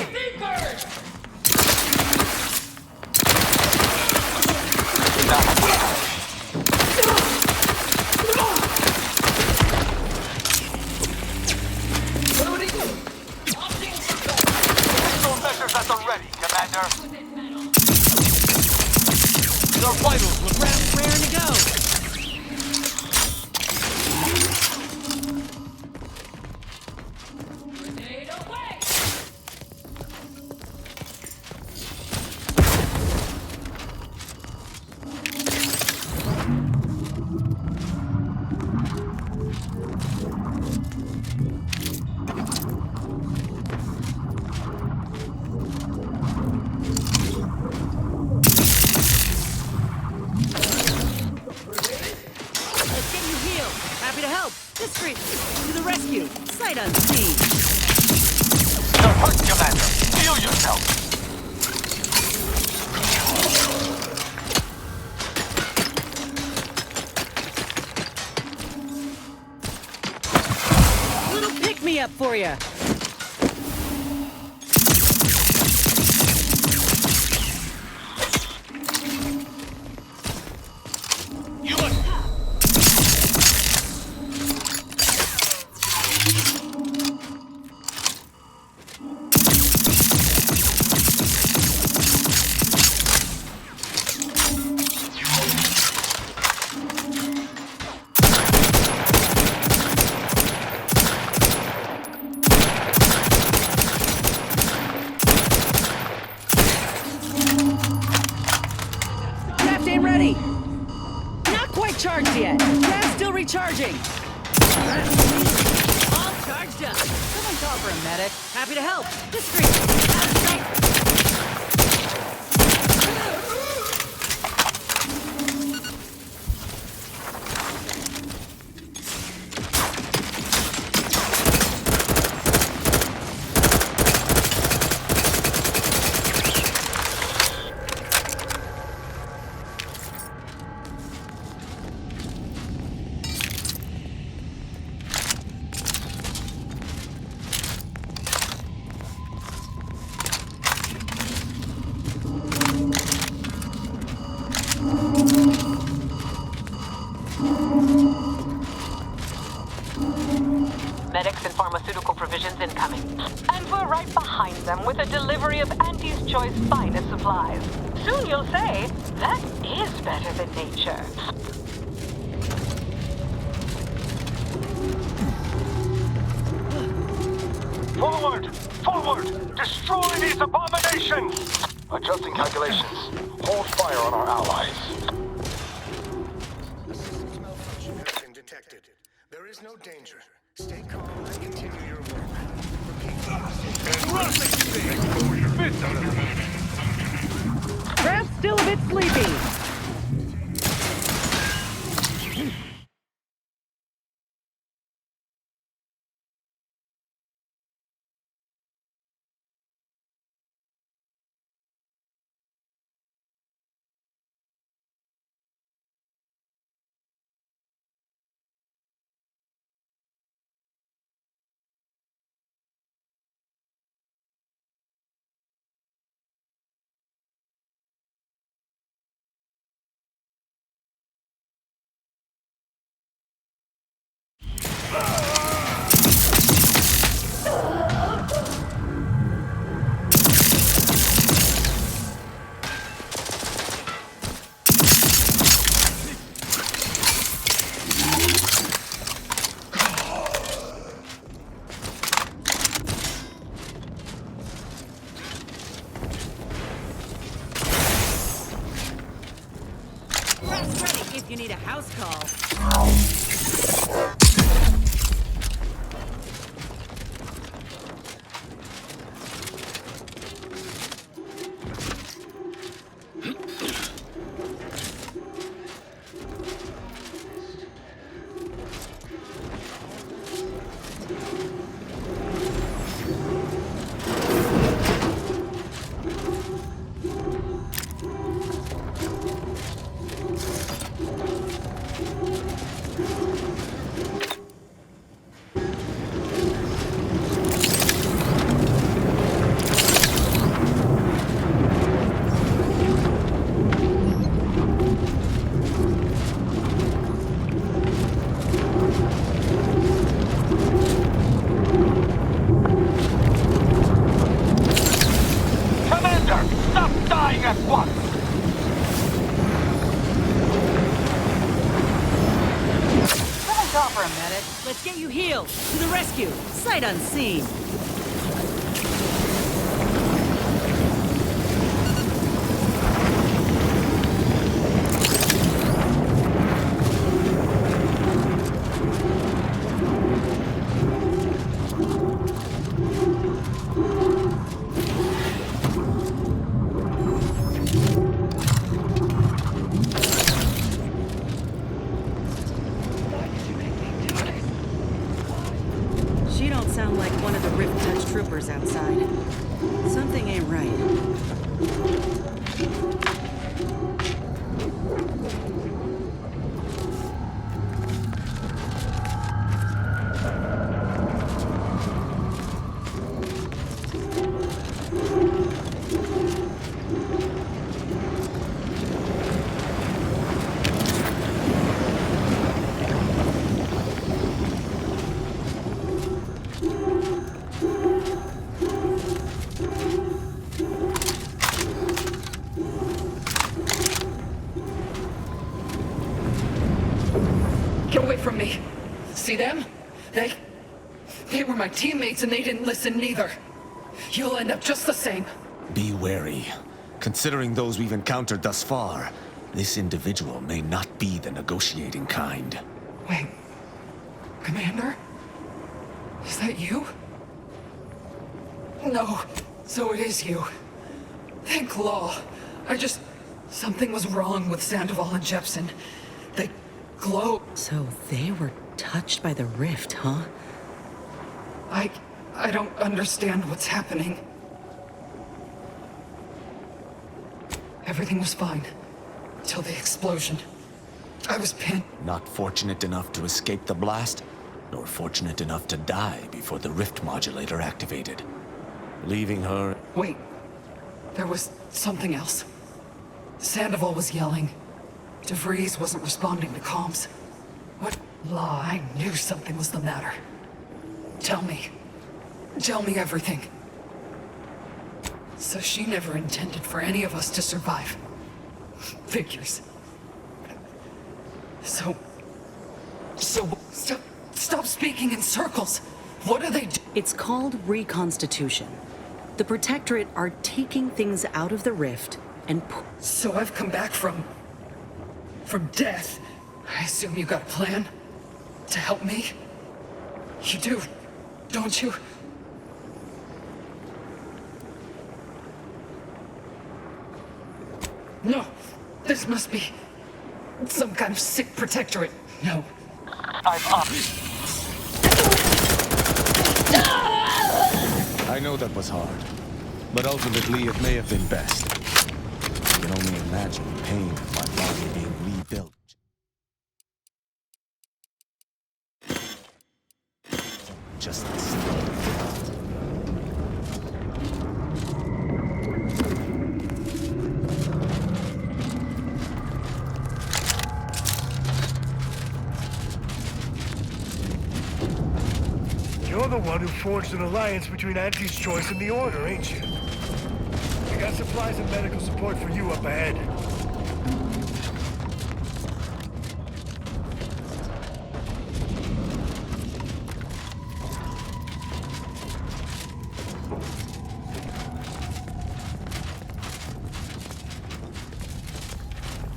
W: Measures at the ready, Commander.
O: Your vitals look
F: Raring to go! Discreet! To the rescue! Sight unseen!
W: You're hurt, Commander! Heal yourself!
F: Little pick-me-up for you! Ready! Not quite charged yet. Gas still recharging. All charged up. Someone call for a medic. Happy to help. Discreet. Out of sight.
V: Medics and pharmaceutical provisions incoming.
D: And we're right behind them with a delivery of Auntie's Choice finest supplies. Soon you'll say, that is better than nature.
W: Forward! Forward! Destroy these abominations! Adjusting calculations. Hold fire on our allies.
A: A systems malfunction has been detected. There is no danger. Stay calm and continue your work.
F: Crab's still a bit sleepy. If you need a house call.
C: For a medic. Let's get you healed. To the rescue. Sight unseen.
F: She don't sound like one of the Rift Touch troopers outside. Something ain't right.
E: Get away from me. See them? They were my teammates and they didn't listen neither. You'll end up just the same.
T: Be wary. Considering those we've encountered thus far, this individual may not be the negotiating kind.
E: Wait. Commander? Is that you? No. So it is you. Thank law. Something was wrong with Sandoval and Jepson. They glow.
F: So they were touched by the rift, huh?
E: I don't understand what's happening. Everything was fine. Till the explosion. I was pinned.
T: Not fortunate enough to escape the blast, nor fortunate enough to die before the rift modulator activated. Leaving her...
E: Wait. There was something else. Sandoval was yelling. DeVries wasn't responding to comms. What law? I knew something was the matter. Tell me. Tell me everything. So she never intended for any of us to survive. Figures. So stop speaking in circles. What are they do?
F: It's called reconstitution. The Protectorate are taking things out of the rift and
E: So I've come back from death. I assume you got a plan to help me? You do, don't you? No, this must be some kind of sick Protectorate. No.
W: I'm up.
T: I know that was hard, but ultimately it may have been best. I can only imagine the pain of my body being rebuilt. Just the same.
W: the one who forged an alliance between Auntie's Choice and the Order, ain't you? I got supplies and medical support for you up ahead.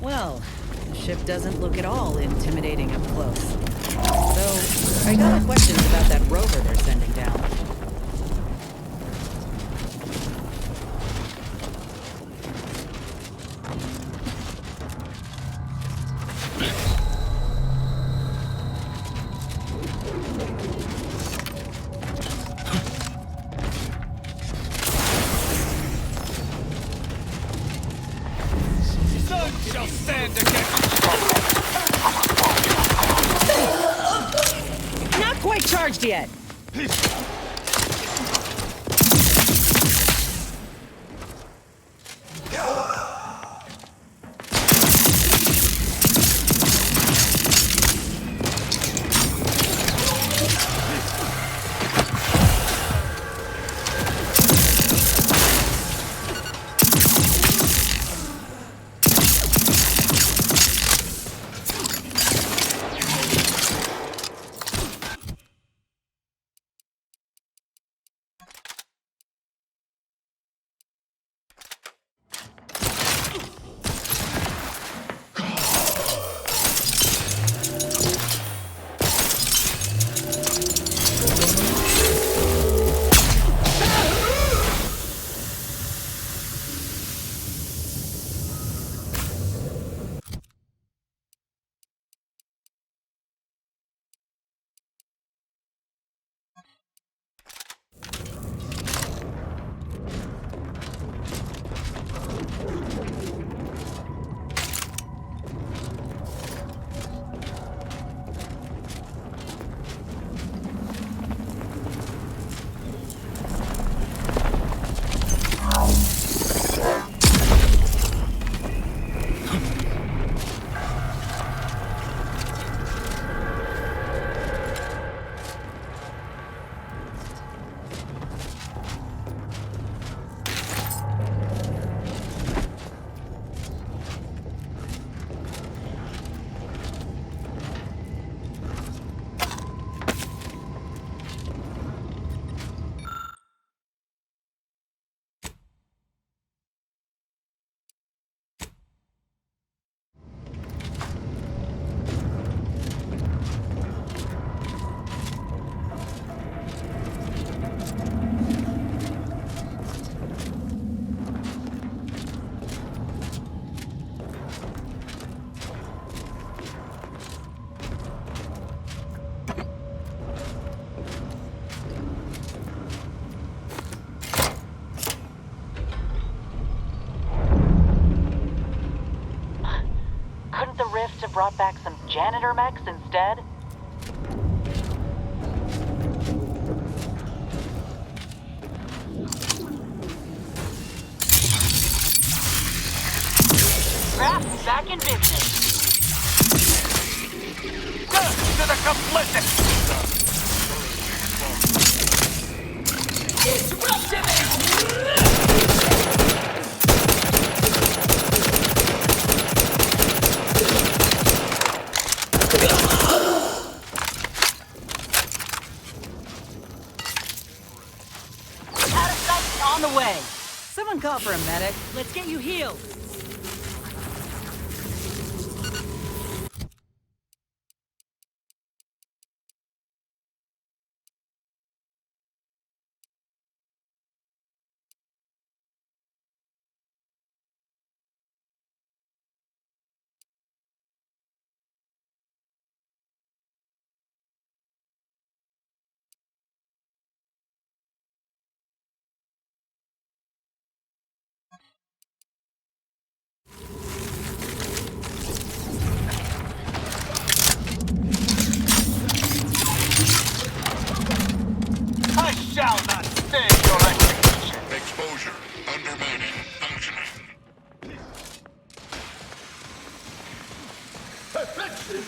F: Well, the ship doesn't look at all intimidating up close. Though, I got questions about that rover they're sending down.
O: None shall stand against
F: Not quite charged yet.
V: Couldn't the Rift have brought back some janitor mechs instead? Craft back in business.
O: death to the complicit!
P: Out of sight, on the way. Someone call for a medic. Let's get you healed.
O: I shall not stand your execution!
Q: Exposure. Undermining. Functioning.
O: Perfection!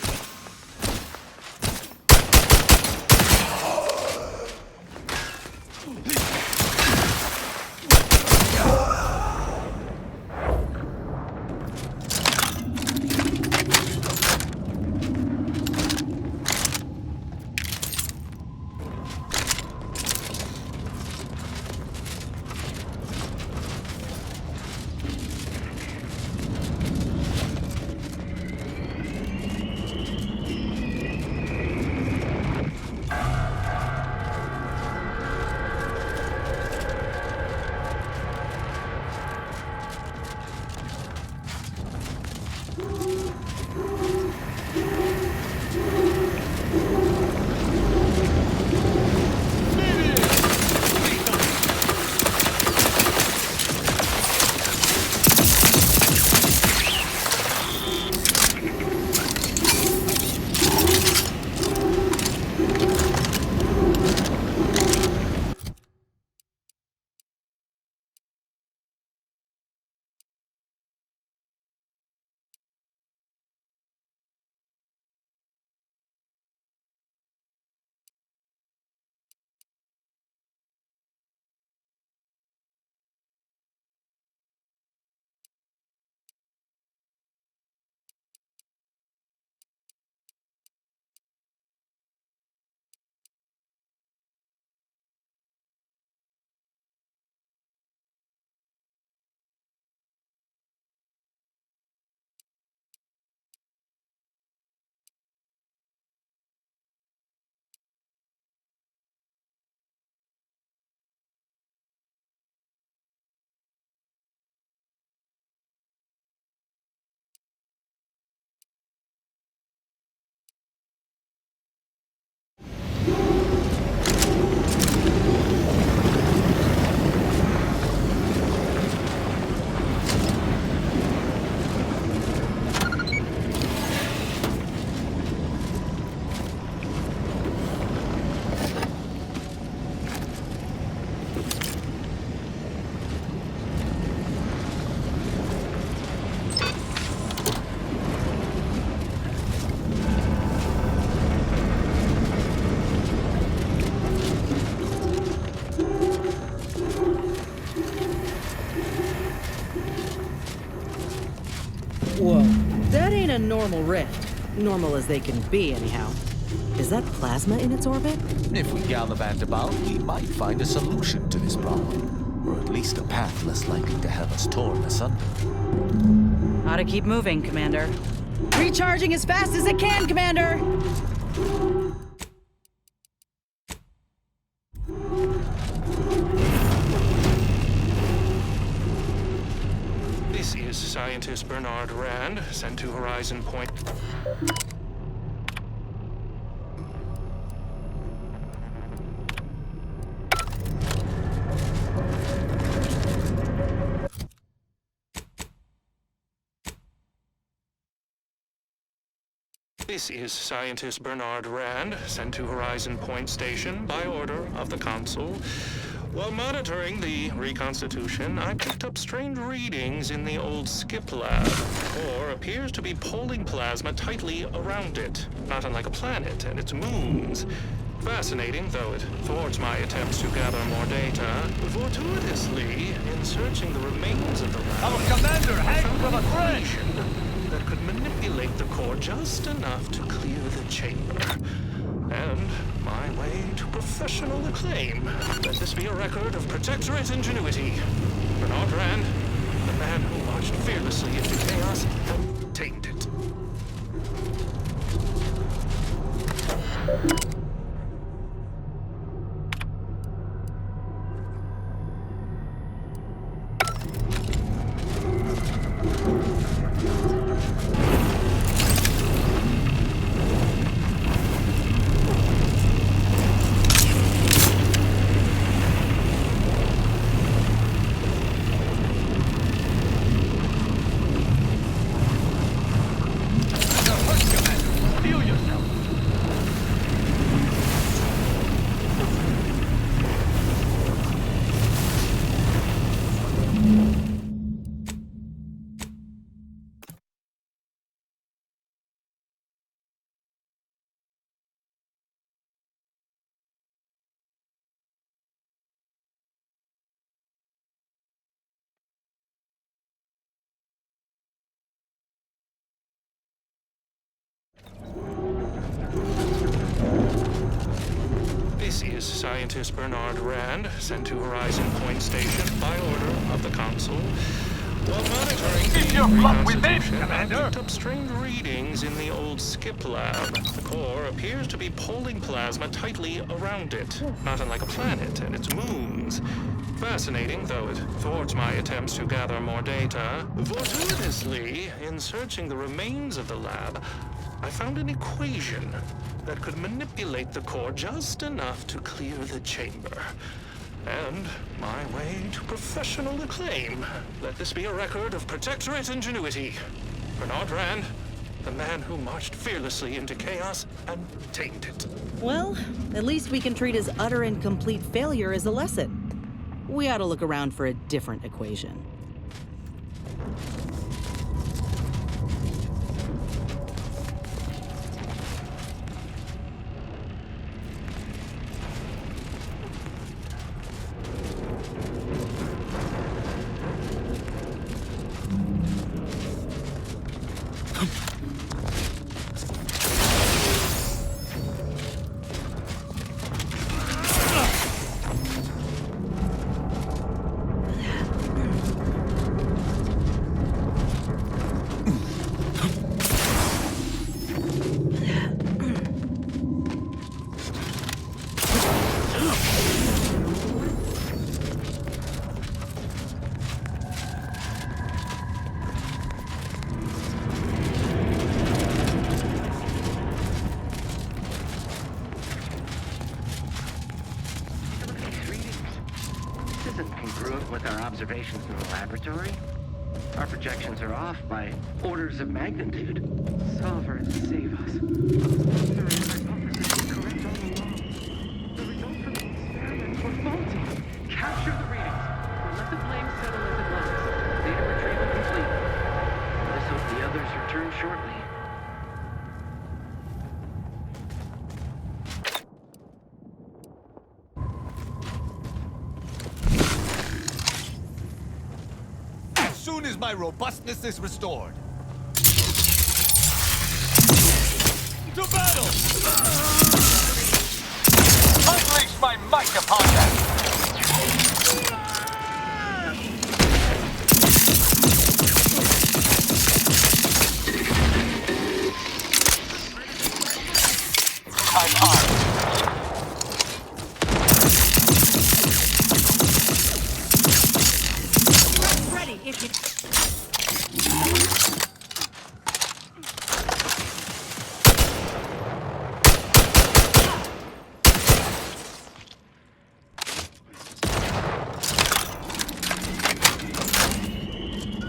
F: Whoa, that ain't a normal rift. Normal as they can be, anyhow. Is that plasma in its orbit?
O: If we gallivant about, we might find a solution to this problem. Or at least a path less likely to have us torn asunder.
F: Ought to keep moving, Commander. Recharging as fast as it can, Commander!
I: This is Scientist Bernard Rand, sent to Horizon Point. This is Scientist Bernard Rand, sent to Horizon Point Station by order of the Council. While monitoring the reconstitution, I picked up strange readings in the old skip lab. The core appears to be pulling plasma tightly around it, not unlike a planet and its moons. Fascinating, though it thwarts my attempts to gather more data. Fortuitously, in searching the remains of the lab,
O: Our commander hangs from a thread!
I: that could manipulate the core just enough to clear the chamber. And my way to professional acclaim. Let this be a record of Protectorate ingenuity. Bernard Rand, the man who marched fearlessly into chaos and tamed it. This is Scientist Bernard Rand, sent to Horizon Point Station by order of the Council. While monitoring the reconstitution, I picked up strange readings in the old skip lab. The core appears to be pulling plasma tightly around it, not unlike a planet and its moons. Fascinating, though it thwarts my attempts to gather more data. Fortuitously, in searching the remains of the lab, I found an equation that could manipulate the core just enough to clear the chamber. And my way to professional acclaim. Let this be a record of Protectorate ingenuity. Bernard Rand, the man who marched fearlessly into chaos and tamed it.
F: Well, at least we can treat his utter and complete failure as a lesson. We ought to look around for a different equation.
A: Observations in the laboratory. Our projections are off by orders of magnitude. Solver, save us. The hypothesis is correct all along. The results from the experiment were faulty. Capture the readings, or let the blame settle as it lies. Data retrieval complete. Let's hope the others return shortly.
O: As soon as my robustness is restored. To battle!
W: Unleash my might upon them! I'm armed.
P: Ready if you...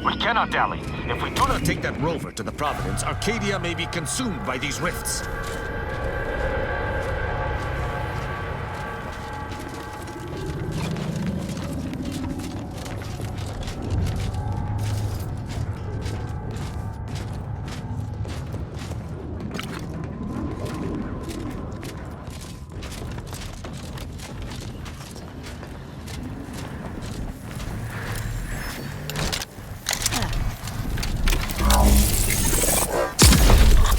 T: We cannot dally. If we do not take that rover to the Providence, Arcadia may be consumed by these rifts.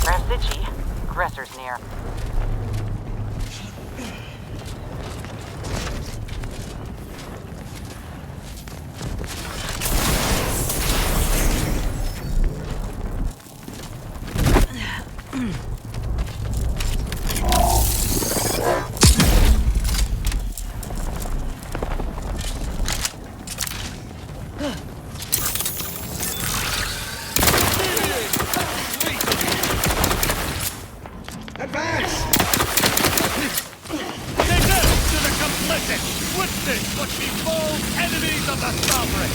V: Rasici, aggressor's near.
T: Advance!
O: Deserve to the complicit! Witness what befalls enemies of the Sovereign!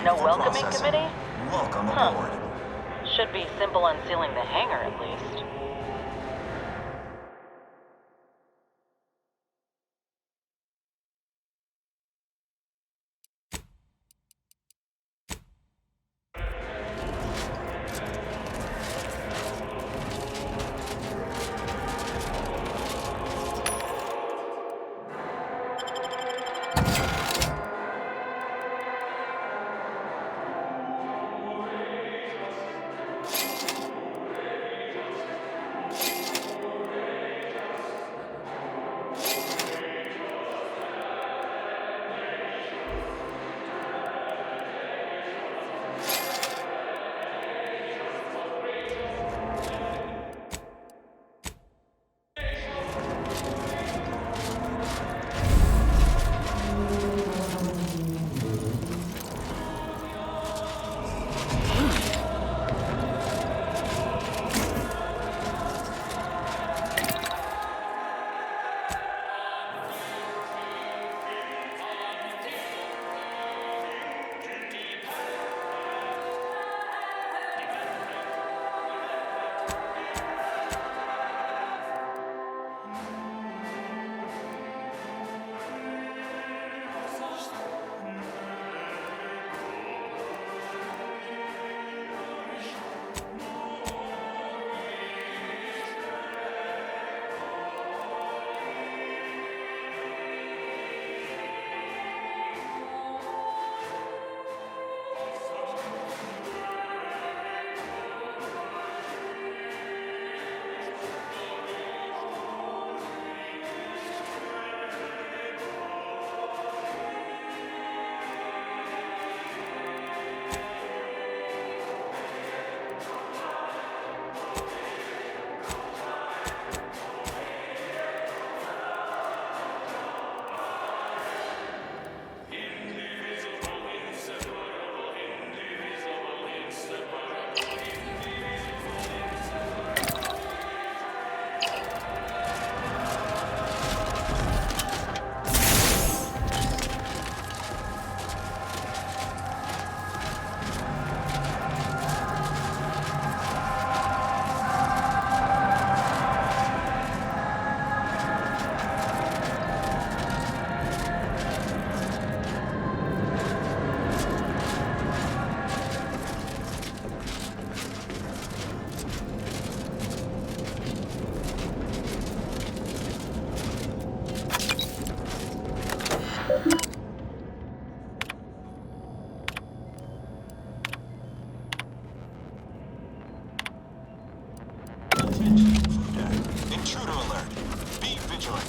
V: No welcoming committee? Welcome aboard. Should be simple unsealing the hangar at least.
W: Intruder alert. Be vigilant.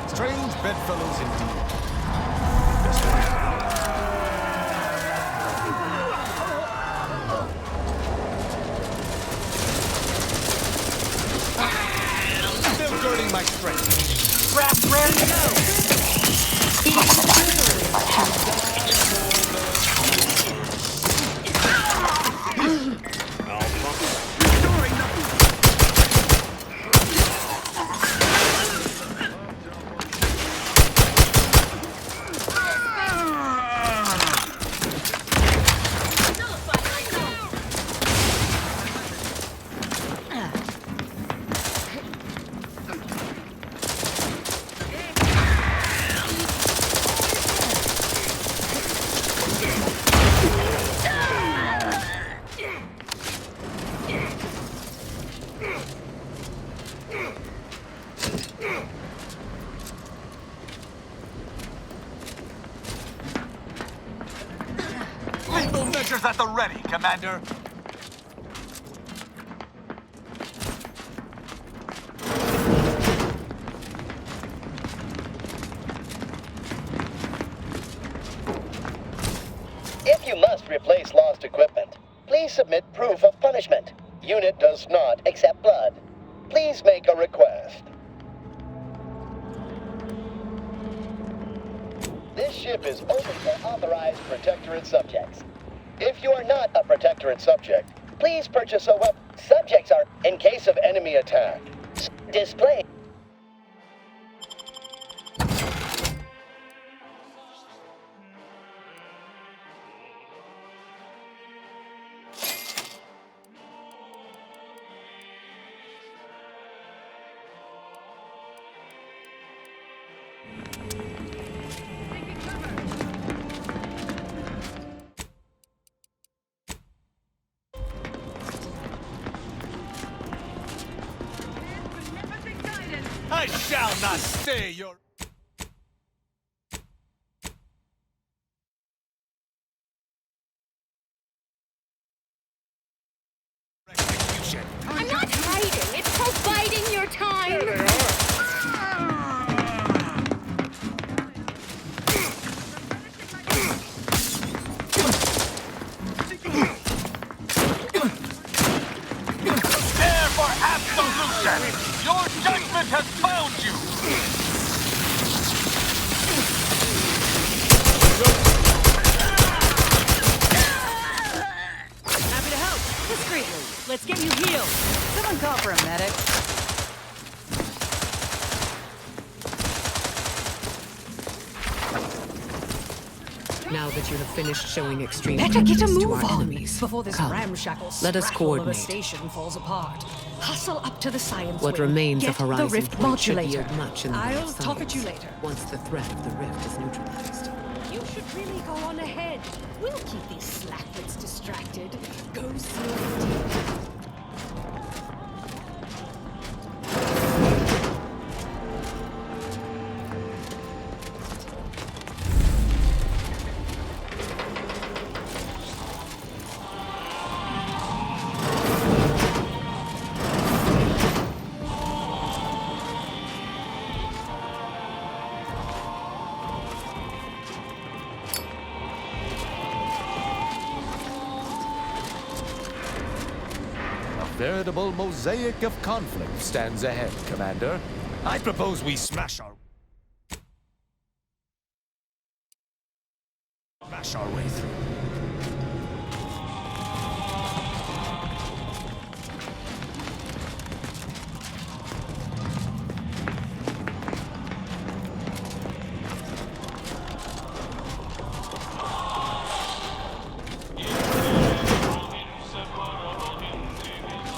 O: Strange bedfellows indeed. Still girding my strength.
P: Craft ready to go.
W: Lethal measures at the ready, Commander.
A: If you must replace lost equipment, please submit proof of punishment. Unit does not accept blood. Please make a request. This ship is open for authorized Protectorate subjects. If you are not a Protectorate subject, please purchase a weapon. Subjects are in case of enemy attack. Display.
O: I shall not stay your... execution.
J: I'm not hiding. It's called biding your time.
W: Prepare for absolution. Your judgment has found you.
P: Happy to help. Discreetly. Let's get you healed. Someone call for a medic.
K: Now that you have finished showing extreme
L: Better get a
K: prejudice to
L: move
K: our
L: on
K: enemies,
L: before this
K: come,
L: ramshackle
K: let us
L: scrapple of a
K: coordinate.
L: station falls apart. Hustle up to the science
K: What
L: wing.
K: remains
L: Get
K: of Horizon
L: the rift
K: Point should
L: modulator.
K: yield much in the way
L: I'll
K: of
L: talk at you
K: science,
L: later.
K: once the threat of the rift is neutralized.
L: You should really go on ahead. We'll keep these slackbits distracted. Go slow.
O: Veritable mosaic of conflict stands ahead, Commander. I propose we smash our way through.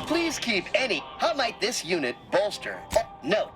A: Please keep any. How might this unit bolster? Note.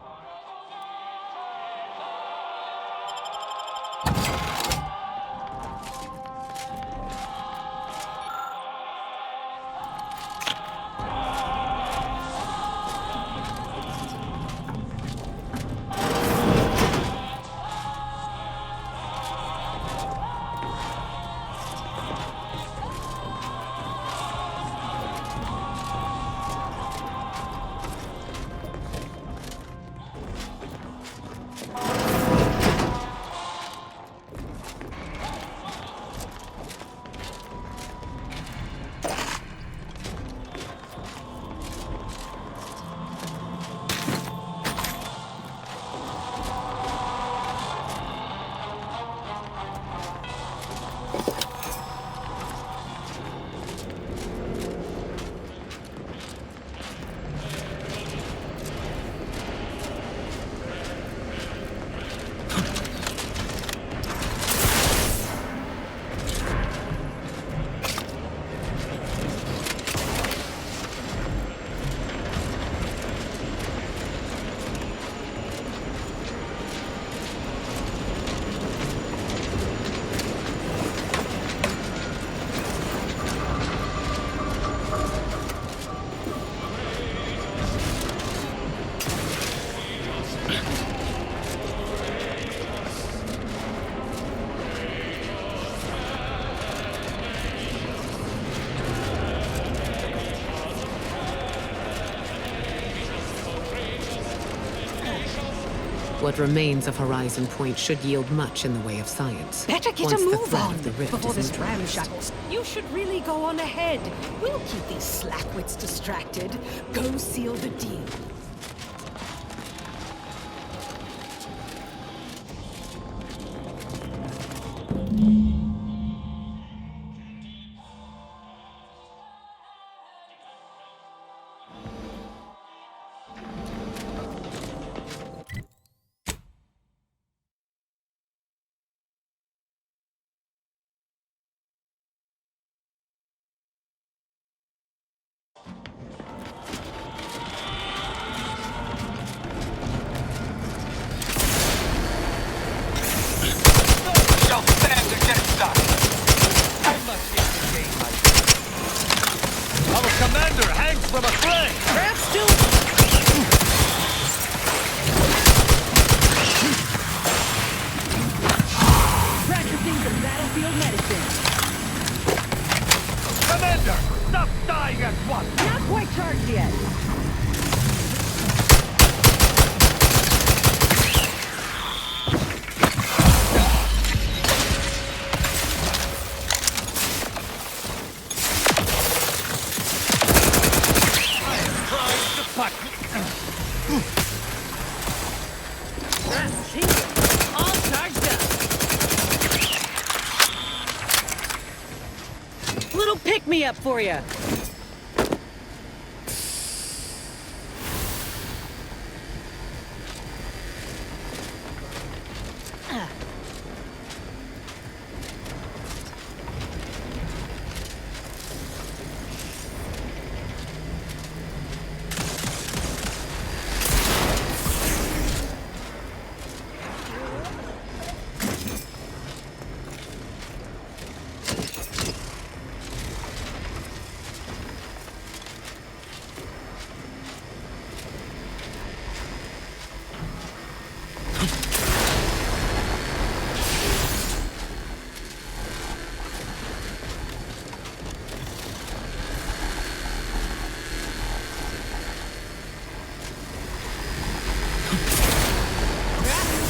K: What remains of Horizon Point should yield much in the way of science.
P: Better get
K: once
P: a
K: the
P: move
K: threat
P: on
K: of the rift
P: before
K: is
P: this
K: introduced.
P: ramshackles. You should really go on ahead. We'll keep these slackwits distracted. Go seal the deal.
O: Our commander hangs from a thread!
P: Perhaps still... Practicing some battlefield medicine.
O: Commander, stop dying at once!
P: Not quite charged yet. All charged up. Little pick-me-up for you.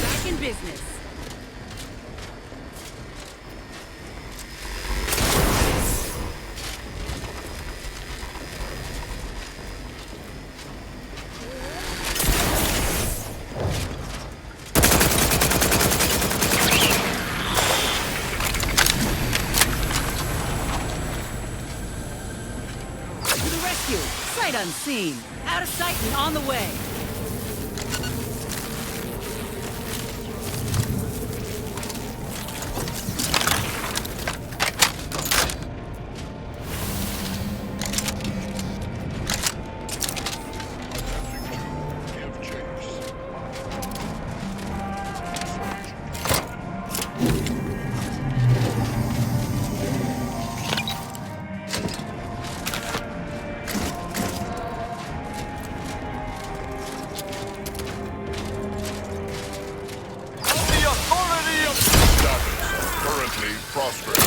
P: Back in business. To the rescue! Sight unseen! Out of sight and on the way!
W: The authority of status currently prostrate.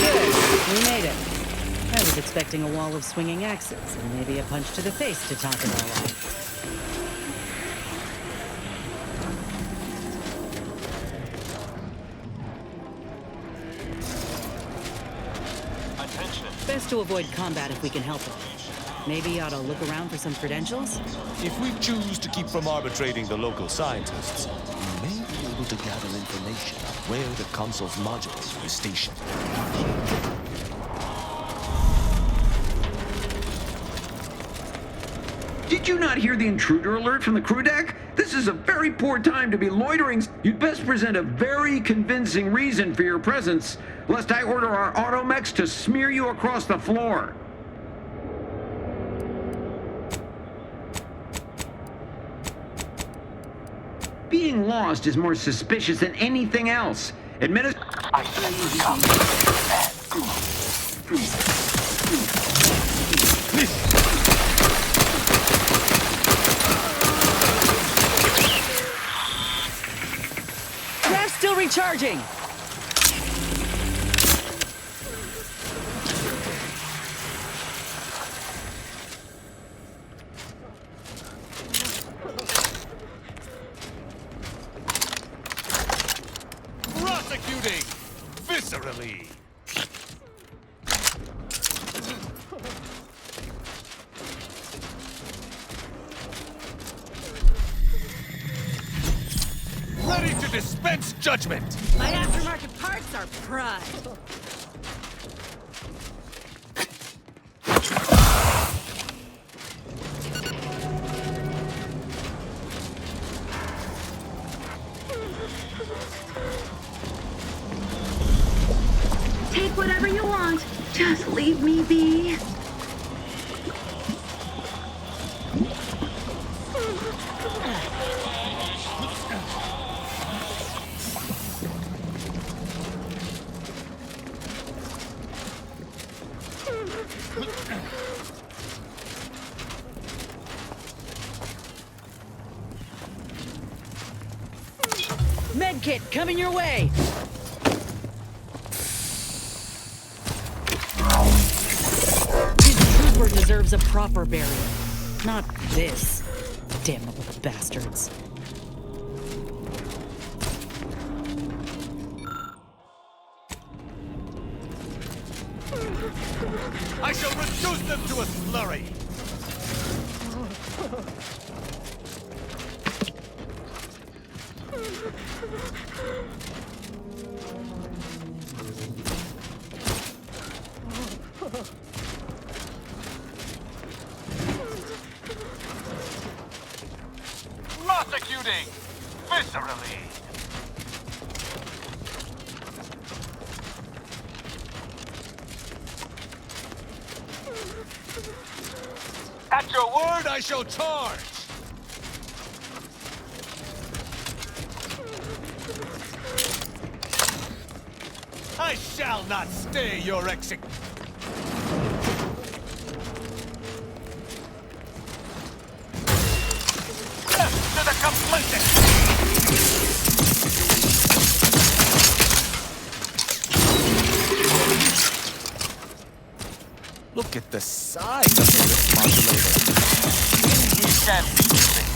P: Good. We made it. I was expecting a wall of swinging axes and maybe a punch to the face to top it all off.
W: Attention.
P: Best to avoid combat if we can help it. Maybe you ought to look around for some credentials?
O: If we choose to keep from arbitrating the local scientists, we may be able to gather information on where the console's modulator is stationed.
G: Did you not hear the intruder alert from the crew deck? This is a very poor time to be loitering. You'd best present a very convincing reason for your presence, lest I order our automechs to smear you across the floor. Being lost is more suspicious than anything else.
W: I sense the come.
P: Raft's still recharging!
T: dispense judgment!
C: My aftermarket parts are pride.
J: Take whatever you want. Just leave me be.
C: Medkit coming your way. His trooper deserves a proper burial. Not this. Damnable bastards.
T: I shall reduce them to a slurry!
W: Prosecuting! Viscerally!
T: At your word, I shall charge! I shall not stay your exec...
W: Death to the complicit!
T: Look at the size of the wrist modulator.
W: We can't leave this thing,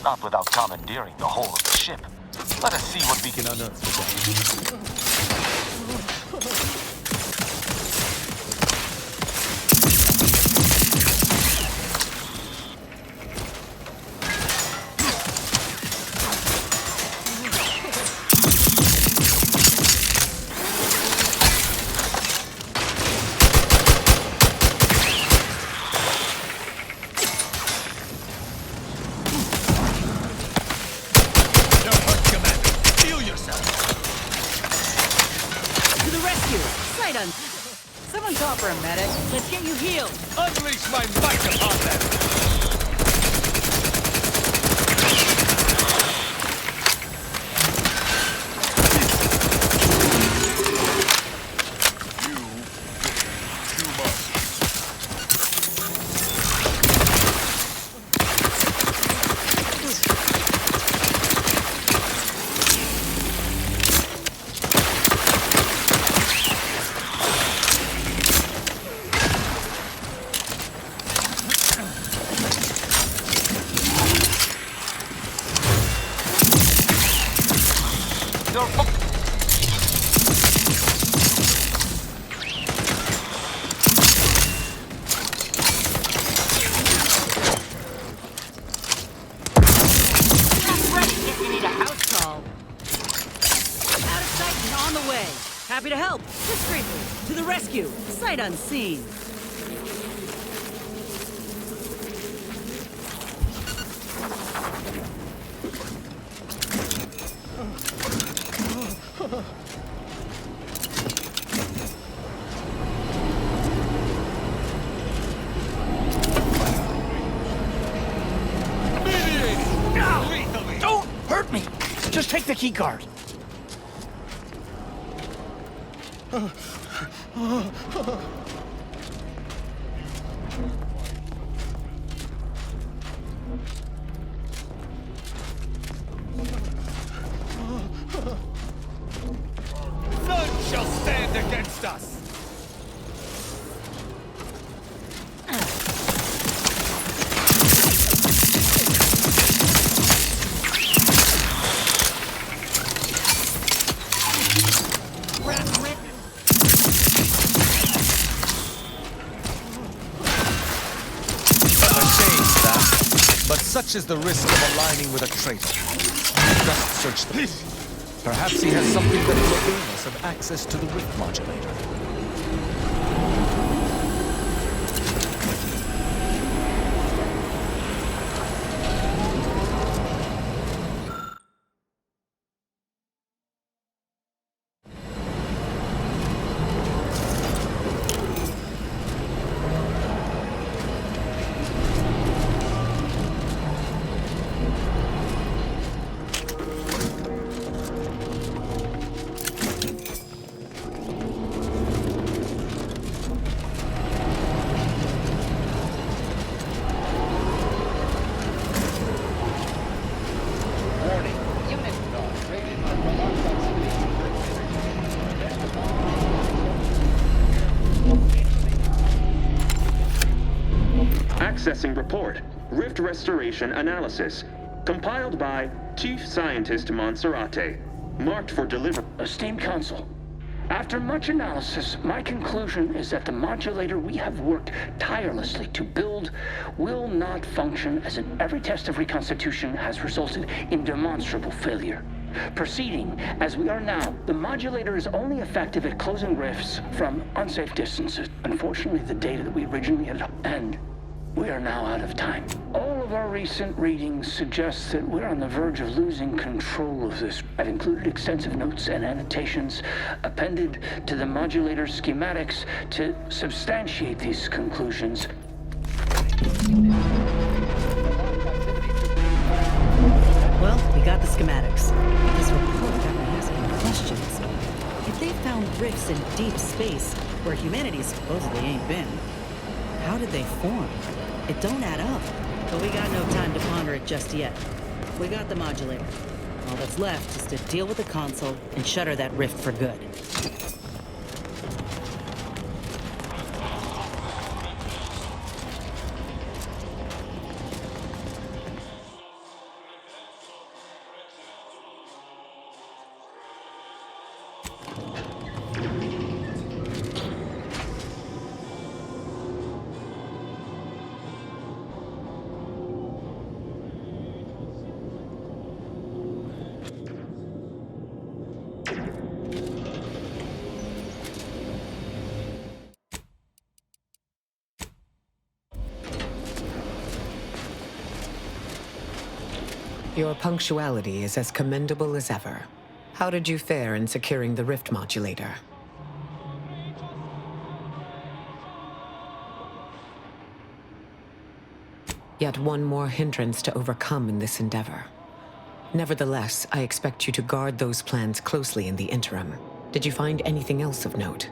W: not without commandeering the whole of the ship. Let us see what we can unearth today.
C: Someone call for a medic. Let's get you healed.
T: Unleash my might upon them!
C: Happy to help. Discreetly. To the rescue. Sight unseen.
O: Don't hurt me! Just take the key card.
T: None shall stand against us! But such is the risk of aligning with a traitor. Just search the...
O: Perhaps he has something that will avail us of access to the rift modulator.
M: Accessing report. Rift restoration analysis. Compiled by Chief Scientist Monserrate. Marked for delivery.
N: Esteemed Council, after much analysis, my conclusion is that the modulator we have worked tirelessly to build will not function, as in every test of reconstitution has resulted in demonstrable failure. Proceeding as we are now, the modulator is only effective at closing rifts from unsafe distances. Unfortunately, the data that we originally had, and we are now out of time. All of our recent readings suggest that we're on the verge of losing control of this. I've included extensive notes and annotations appended to the modulator schematics to substantiate these conclusions.
P: Well, we got the schematics. This report got me asking questions. If they found rifts in deep space where humanity supposedly ain't been, how did they form? It don't add up. But we got no time to ponder it just yet. We got the modulator. All that's left is to deal with the console and shutter that rift for good.
K: Your punctuality is as commendable as ever. How did you fare in securing the rift modulator? Yet one more hindrance to overcome in this endeavor. Nevertheless, I expect you to guard those plans closely in the interim. Did you find anything else of note?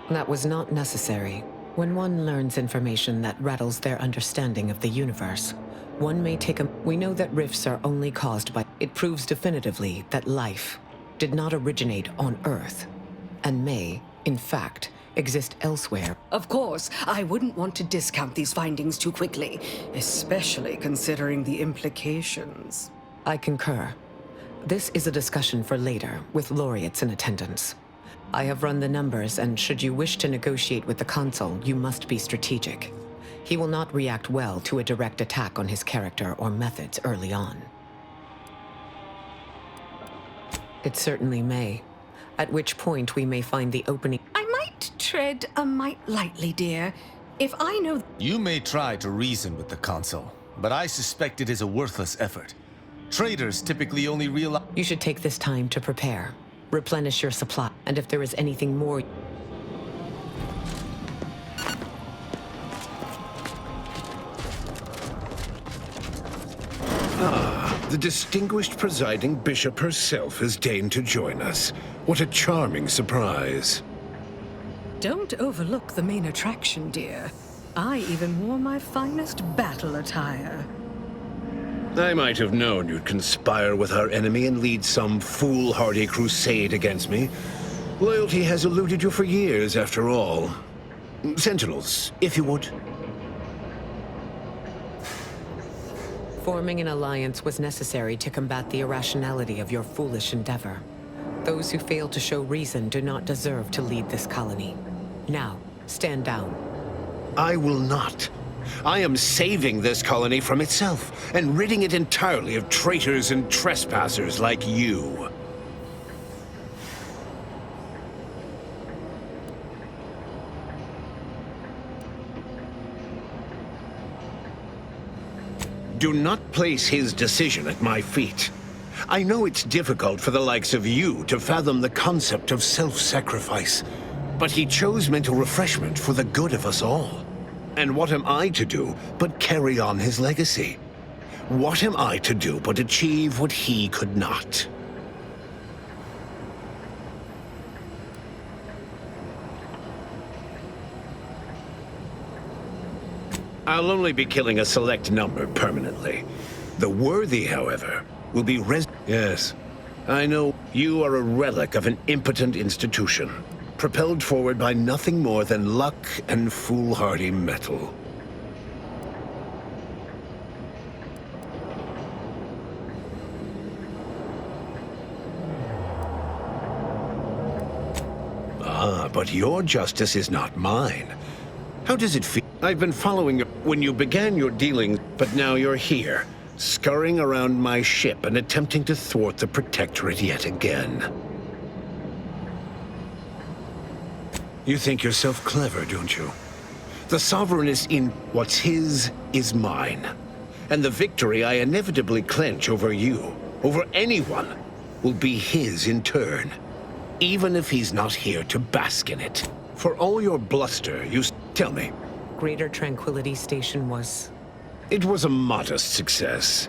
K: That was not necessary. When one learns information that rattles their understanding of the universe, one may take a... We know that rifts are only caused by... It proves definitively that life did not originate on Earth, and may, in fact, exist elsewhere.
L: Of course, I wouldn't want to discount these findings too quickly, especially considering the implications.
K: I concur. This is a discussion for later, with laureates in attendance. I have run the numbers, and should you wish to negotiate with the Consul, you must be strategic. He will not react well to a direct attack on his character or methods early on. It certainly may. At which point we may find the opening...
L: I might tread a mite lightly, dear. If I know...
O: You may try to reason with the Consul, but I suspect it is a worthless effort. Traitors typically only realize...
K: You should take this time to prepare. Replenish your supply, and if there is anything more...
R: The distinguished presiding bishop herself has deigned to join us. What a charming surprise.
L: Don't overlook the main attraction, dear. I even wore my finest battle attire.
R: I might have known you'd conspire with our enemy and lead some foolhardy crusade against me. Loyalty has eluded you for years, after all. Sentinels, if you would.
K: Forming an alliance was necessary to combat the irrationality of your foolish endeavor. Those who fail to show reason do not deserve to lead this colony. Now, stand down.
R: I will not. I am saving this colony from itself and ridding it entirely of traitors and trespassers like you. Do not place his decision at my feet. I know it's difficult for the likes of you to fathom the concept of self-sacrifice, but he chose mental refreshment for the good of us all. And what am I to do but carry on his legacy? What am I to do but achieve what he could not? I'll only be killing a select number permanently. The worthy, however, will be Yes, I know you are a relic of an impotent institution, propelled forward by nothing more than luck and foolhardy metal. Ah, but your justice is not mine. How does it feel? I've been following you when you began your dealings, but now you're here, scurrying around my ship and attempting to thwart the Protectorate yet again. You think yourself clever, don't you? The Sovereign is in what's his is mine. And the victory I inevitably clench over you, over anyone, will be his in turn. Even if he's not here to bask in it. For all your bluster, you tell me.
K: Greater Tranquility Station was...
R: It was a modest success.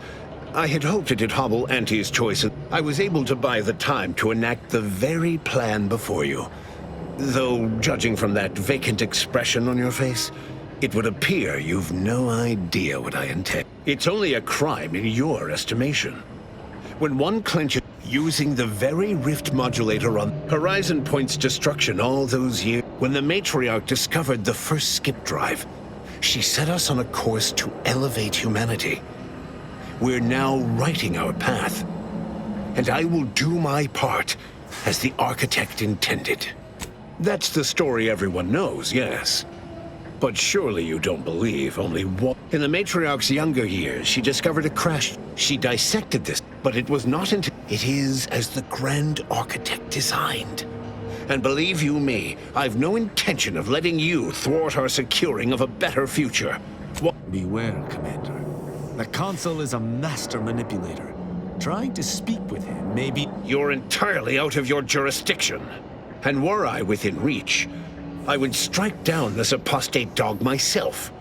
R: I had hoped it'd hobble Auntie's choice, and I was able to buy the time to enact the very plan before you. Though, judging from that vacant expression on your face, it would appear you've no idea what I intend. It's only a crime in your estimation. When one clenches using the very rift modulator on Horizon Point's destruction all those years, when the matriarch discovered the first skip drive, she set us on a course to elevate humanity. We're now writing our path, and I will do my part as the architect intended. That's the story everyone knows, yes. But surely you don't believe only one. In the matriarch's younger years, she discovered a crash. She dissected this, but it was not until it is as the Grand Architect designed. And believe you me, I've no intention of letting you thwart our securing of a better future.
T: Beware, Commander. The Consul is a master manipulator. Trying to speak with him may be...
R: You're entirely out of your jurisdiction. And were I within reach, I would strike down this apostate dog myself.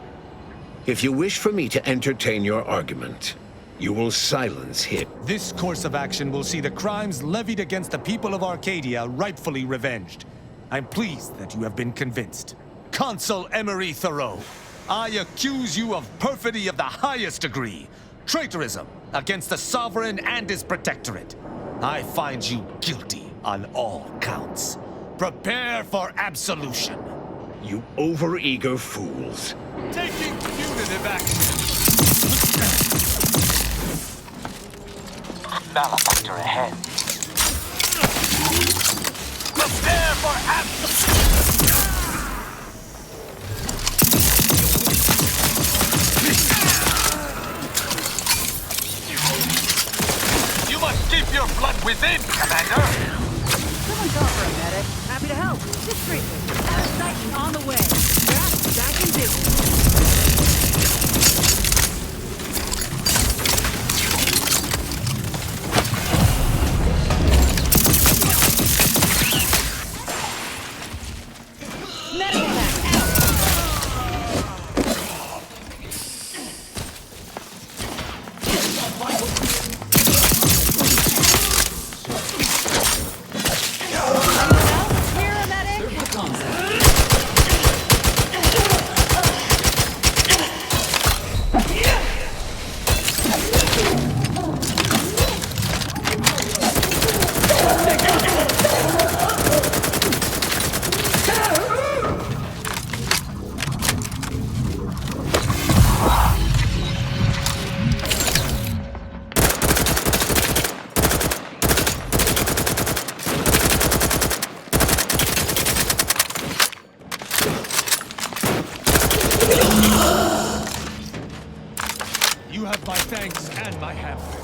R: If you wish for me to entertain your argument, you will silence him.
T: This course of action will see the crimes levied against the people of Arcadia rightfully revenged. I'm pleased that you have been convinced. Consul Emery Thoreau, I accuse you of perfidy of the highest degree, traitorism against the Sovereign and his Protectorate. I find you guilty on all counts. Prepare for absolution.
R: You overeager fools.
T: Taking punitive action.
W: Malefactor ahead. Prepare for You must keep your blood within, Commander!
C: Someone call for a medic. Happy to help. Just briefly. Titan on the way. Yeah, back in business.
T: pamphlet.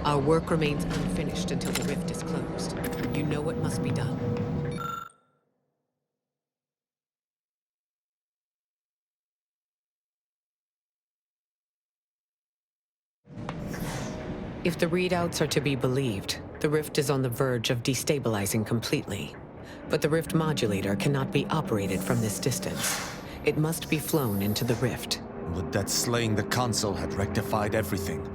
K: Our work remains unfinished until the rift is closed. You know what must be done. If the readouts are to be believed, the rift is on the verge of destabilizing completely. But the rift modulator cannot be operated from this distance. It must be flown into the rift.
T: Would that slaying the console had rectified everything?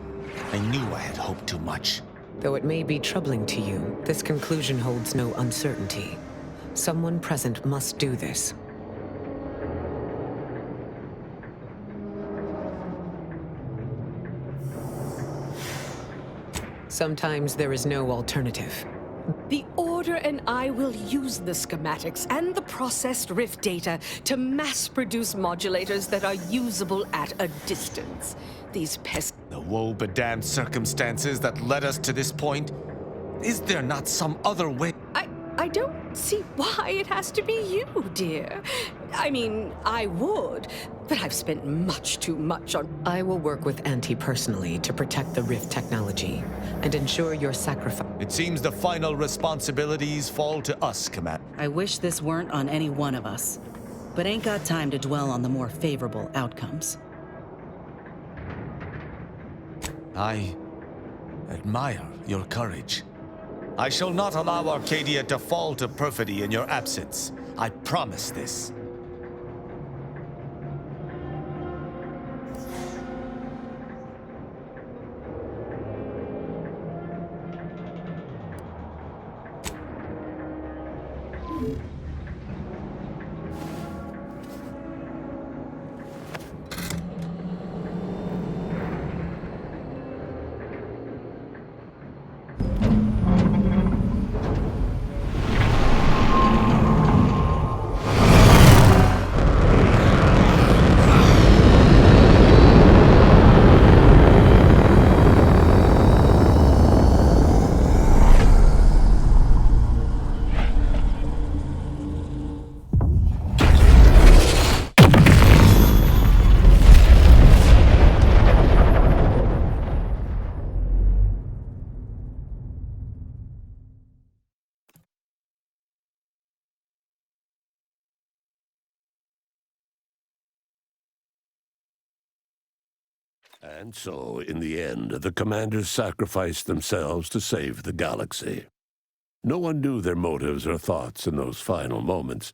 T: I knew I had hoped too much.
K: Though it may be troubling to you, this conclusion holds no uncertainty. Someone present must do this. Sometimes there is no alternative.
L: The Order and I will use the schematics and the processed rift data to mass-produce modulators that are usable at a distance. These pests...
T: The woe-bedamned circumstances that led us to this point? Is there not some other way?
L: I don't see why it has to be you, dear. I mean, I would, but I've spent much too much on...
K: I will work with Auntie personally to protect the rift technology and ensure your sacrifice...
T: It seems the final responsibilities fall to us, Commander.
P: I wish this weren't on any one of us, but ain't got time to dwell on the more favorable outcomes.
T: I admire your courage. I shall not allow Arcadia to fall to perfidy in your absence. I promise this.
H: And so, in the end, the commanders sacrificed themselves to save the galaxy. No one knew their motives or thoughts in those final moments,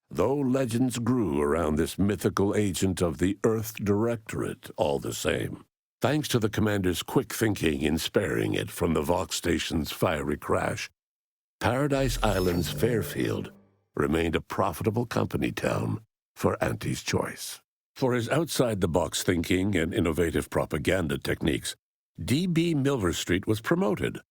H: though legends grew around this mythical agent of the Earth Directorate all the same. Thanks to the commander's quick thinking in sparing it from the Vox station's fiery crash, Paradise Island's Fairfield remained a profitable company town for Auntie's Choice. For his outside-the-box thinking and innovative propaganda techniques, D.B. Milverstreet was promoted,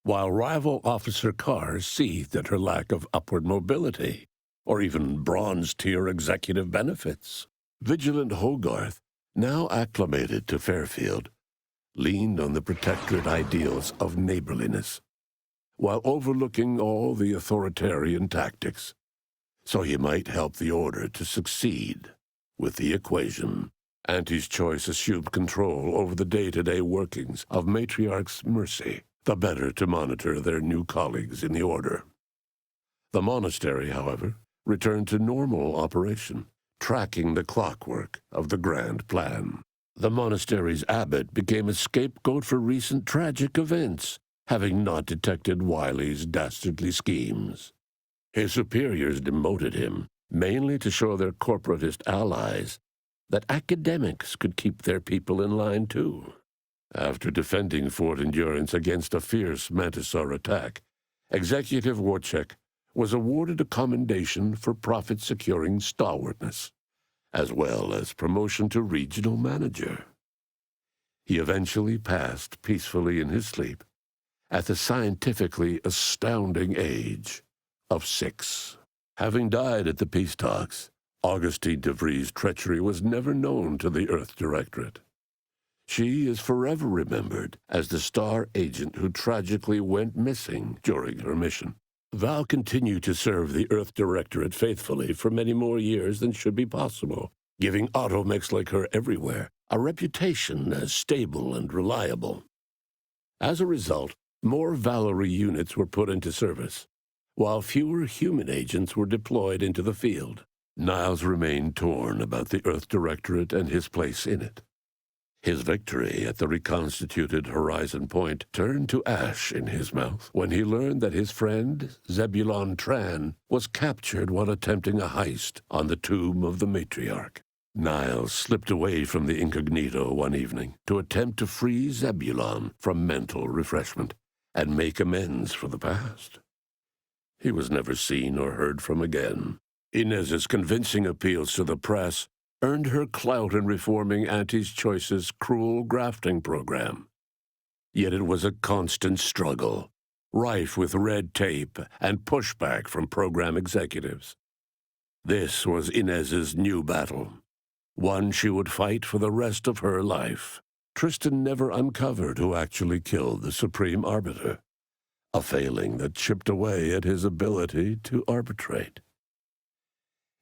H: while rival Officer Carr seethed at her lack of upward mobility, or even bronze-tier executive benefits. Vigilant Hogarth, now acclimated to Fairfield, leaned on the protectorate ideals of neighborliness, while overlooking all the authoritarian tactics, so he might help the Order to succeed with the equation. Auntie's Choice assumed control over the day-to-day workings of Matriarch's Mercy, the better to monitor their new colleagues in the Order. The monastery, however, returned to normal operation, tracking the clockwork of the grand plan. The monastery's abbot became a scapegoat for recent tragic events, having not detected Wiley's dastardly schemes. His superiors demoted him, mainly to show their corporatist allies that academics could keep their people in line too. After defending Fort Endurance against a fierce Mantisaur attack, Executive Warchek was awarded a commendation for profit-securing stalwartness, as well as promotion to regional manager. He eventually passed peacefully in his sleep, at the scientifically astounding age of 6. Having died at the peace talks, Augustine DeVries' treachery was never known to the Earth Directorate. She is forever remembered as the star agent who tragically went missing during her mission. Val continued to serve the Earth Directorate faithfully for many more years than should be possible, giving automechs like her everywhere a reputation as stable and reliable. As a result, more Valerie units were put into service, while fewer human agents were deployed into the field. Niles remained torn about the Earth Directorate and his place in it. His victory at the reconstituted Horizon Point turned to ash in his mouth when he learned that his friend, Zebulon Tran, was captured while attempting a heist on the tomb of the matriarch. Niles slipped away from the incognito one evening to attempt to free Zebulon from mental refreshment and make amends for the past. He was never seen or heard from again. Inez's convincing appeals to the press earned her clout in reforming Auntie's Choice's cruel grafting program. Yet it was a constant struggle, rife with red tape and pushback from program executives. This was Inez's new battle, one she would fight for the rest of her life. Tristan never uncovered who actually killed the Supreme Arbiter, a failing that chipped away at his ability to arbitrate.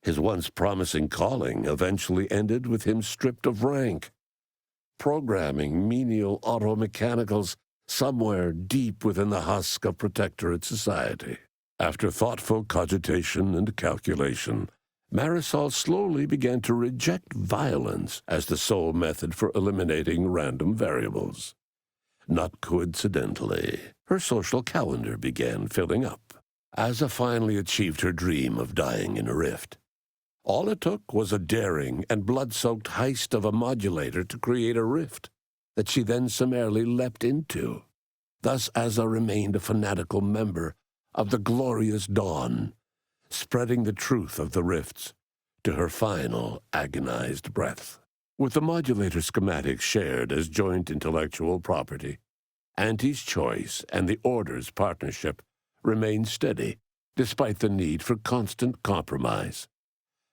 H: His once promising calling eventually ended with him stripped of rank, programming menial automechanicals somewhere deep within the husk of Protectorate society. After thoughtful cogitation and calculation, Marisol slowly began to reject violence as the sole method for eliminating random variables. Not coincidentally, her social calendar began filling up. Asa finally achieved her dream of dying in a rift. All it took was a daring and blood-soaked heist of a modulator to create a rift that she then summarily leapt into. Thus Asa remained a fanatical member of the glorious dawn, spreading the truth of the rifts to her final agonized breath. With the modulator schematics shared as joint intellectual property, Auntie's Choice and the Order's partnership remained steady, despite the need for constant compromise.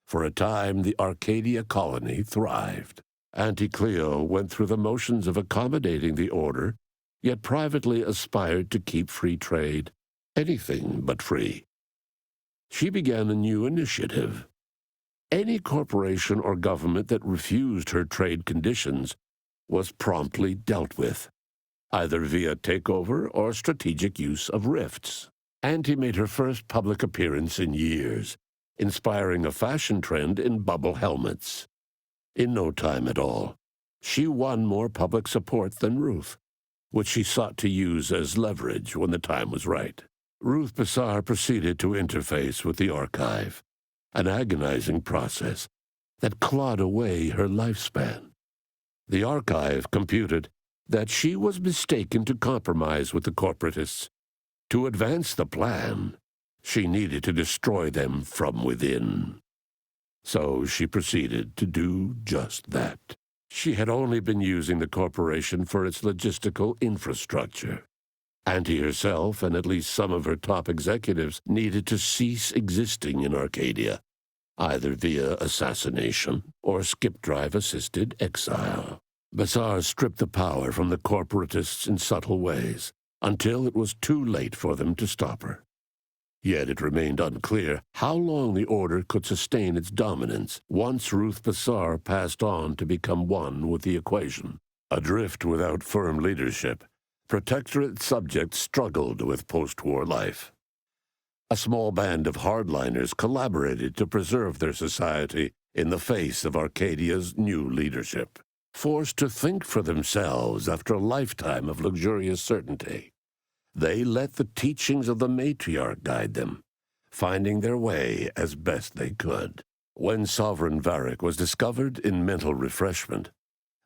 H: For a time, the Arcadia colony thrived. Auntie Cleo went through the motions of accommodating the Order, yet privately aspired to keep free trade anything but free. She began a new initiative. Any corporation or government that refused her trade conditions was promptly dealt with, either via takeover or strategic use of rifts. Auntie made her first public appearance in years, inspiring a fashion trend in bubble helmets. In no time at all, she won more public support than Ruth, which she sought to use as leverage when the time was right. Ruth Bassar proceeded to interface with the archive, an agonizing process that clawed away her lifespan. The archive computed that she was mistaken to compromise with the corporatists. To advance the plan, she needed to destroy them from within. So she proceeded to do just that. She had only been using the corporation for its logistical infrastructure. Auntie herself and at least some of her top executives needed to cease existing in Arcadia, either via assassination or skip-drive-assisted exile. Bassar stripped the power from the corporatists in subtle ways, until it was too late for them to stop her. Yet it remained unclear how long the Order could sustain its dominance once Ruth Bassar passed on to become one with the equation. Adrift without firm leadership, Protectorate subjects struggled with post-war life. A small band of hardliners collaborated to preserve their society in the face of Arcadia's new leadership. Forced to think for themselves after a lifetime of luxurious certainty, they let the teachings of the matriarch guide them, finding their way as best they could. When Sovereign Varric was discovered in mental refreshment,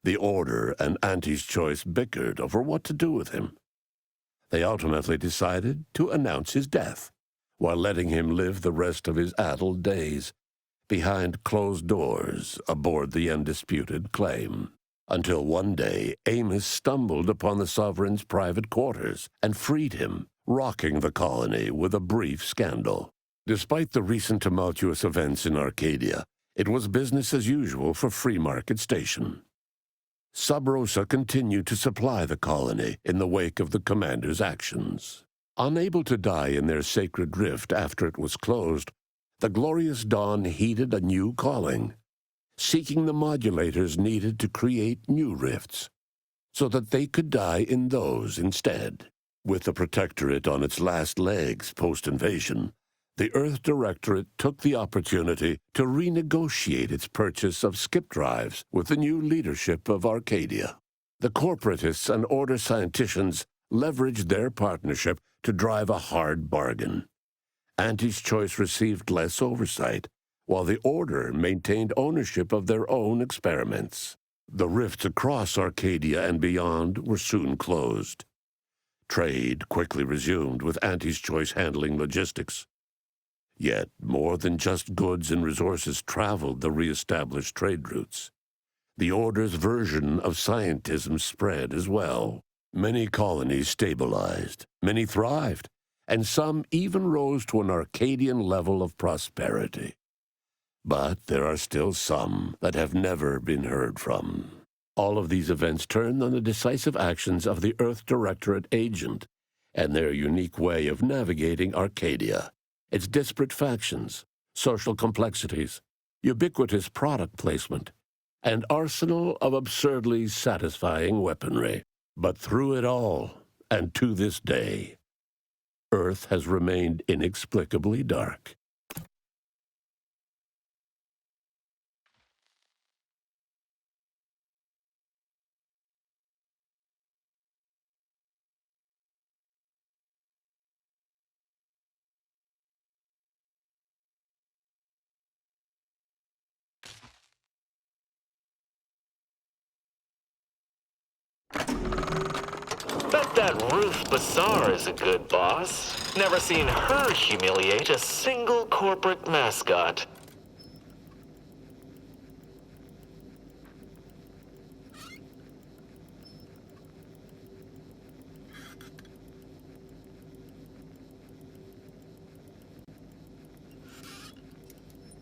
H: the Order and Auntie's Choice bickered over what to do with him. They ultimately decided to announce his death, while letting him live the rest of his addled days behind closed doors aboard the undisputed claim. Until one day, Amos stumbled upon the Sovereign's private quarters and freed him, rocking the colony with a brief scandal. Despite the recent tumultuous events in Arcadia, it was business as usual for Free Market Station. Sub Rosa continued to supply the colony in the wake of the commander's actions. Unable to die in their sacred rift after it was closed, the Glorious Dawn heeded a new calling, seeking the modulators needed to create new rifts, so that they could die in those instead. With the Protectorate on its last legs post-invasion, the Earth Directorate took the opportunity to renegotiate its purchase of skip drives with the new leadership of Arcadia. The corporatists and Order scienticians leveraged their partnership to drive a hard bargain. Auntie's Choice received less oversight, while the Order maintained ownership of their own experiments. The rifts across Arcadia and beyond were soon closed. Trade quickly resumed, with Auntie's Choice handling logistics. Yet, more than just goods and resources traveled the re-established trade routes. The Order's version of scientism spread as well. Many colonies stabilized, many thrived, and some even rose to an Arcadian level of prosperity. But there are still some that have never been heard from. All of these events turned on the decisive actions of the Earth Directorate agent and their unique way of navigating Arcadia, its disparate factions, social complexities, ubiquitous product placement, and arsenal of absurdly satisfying weaponry. But through it all, and to this day, Earth has remained inexplicably dark.
B: Bet that Ruth Bazaar is a good boss. Never seen her humiliate a single corporate mascot.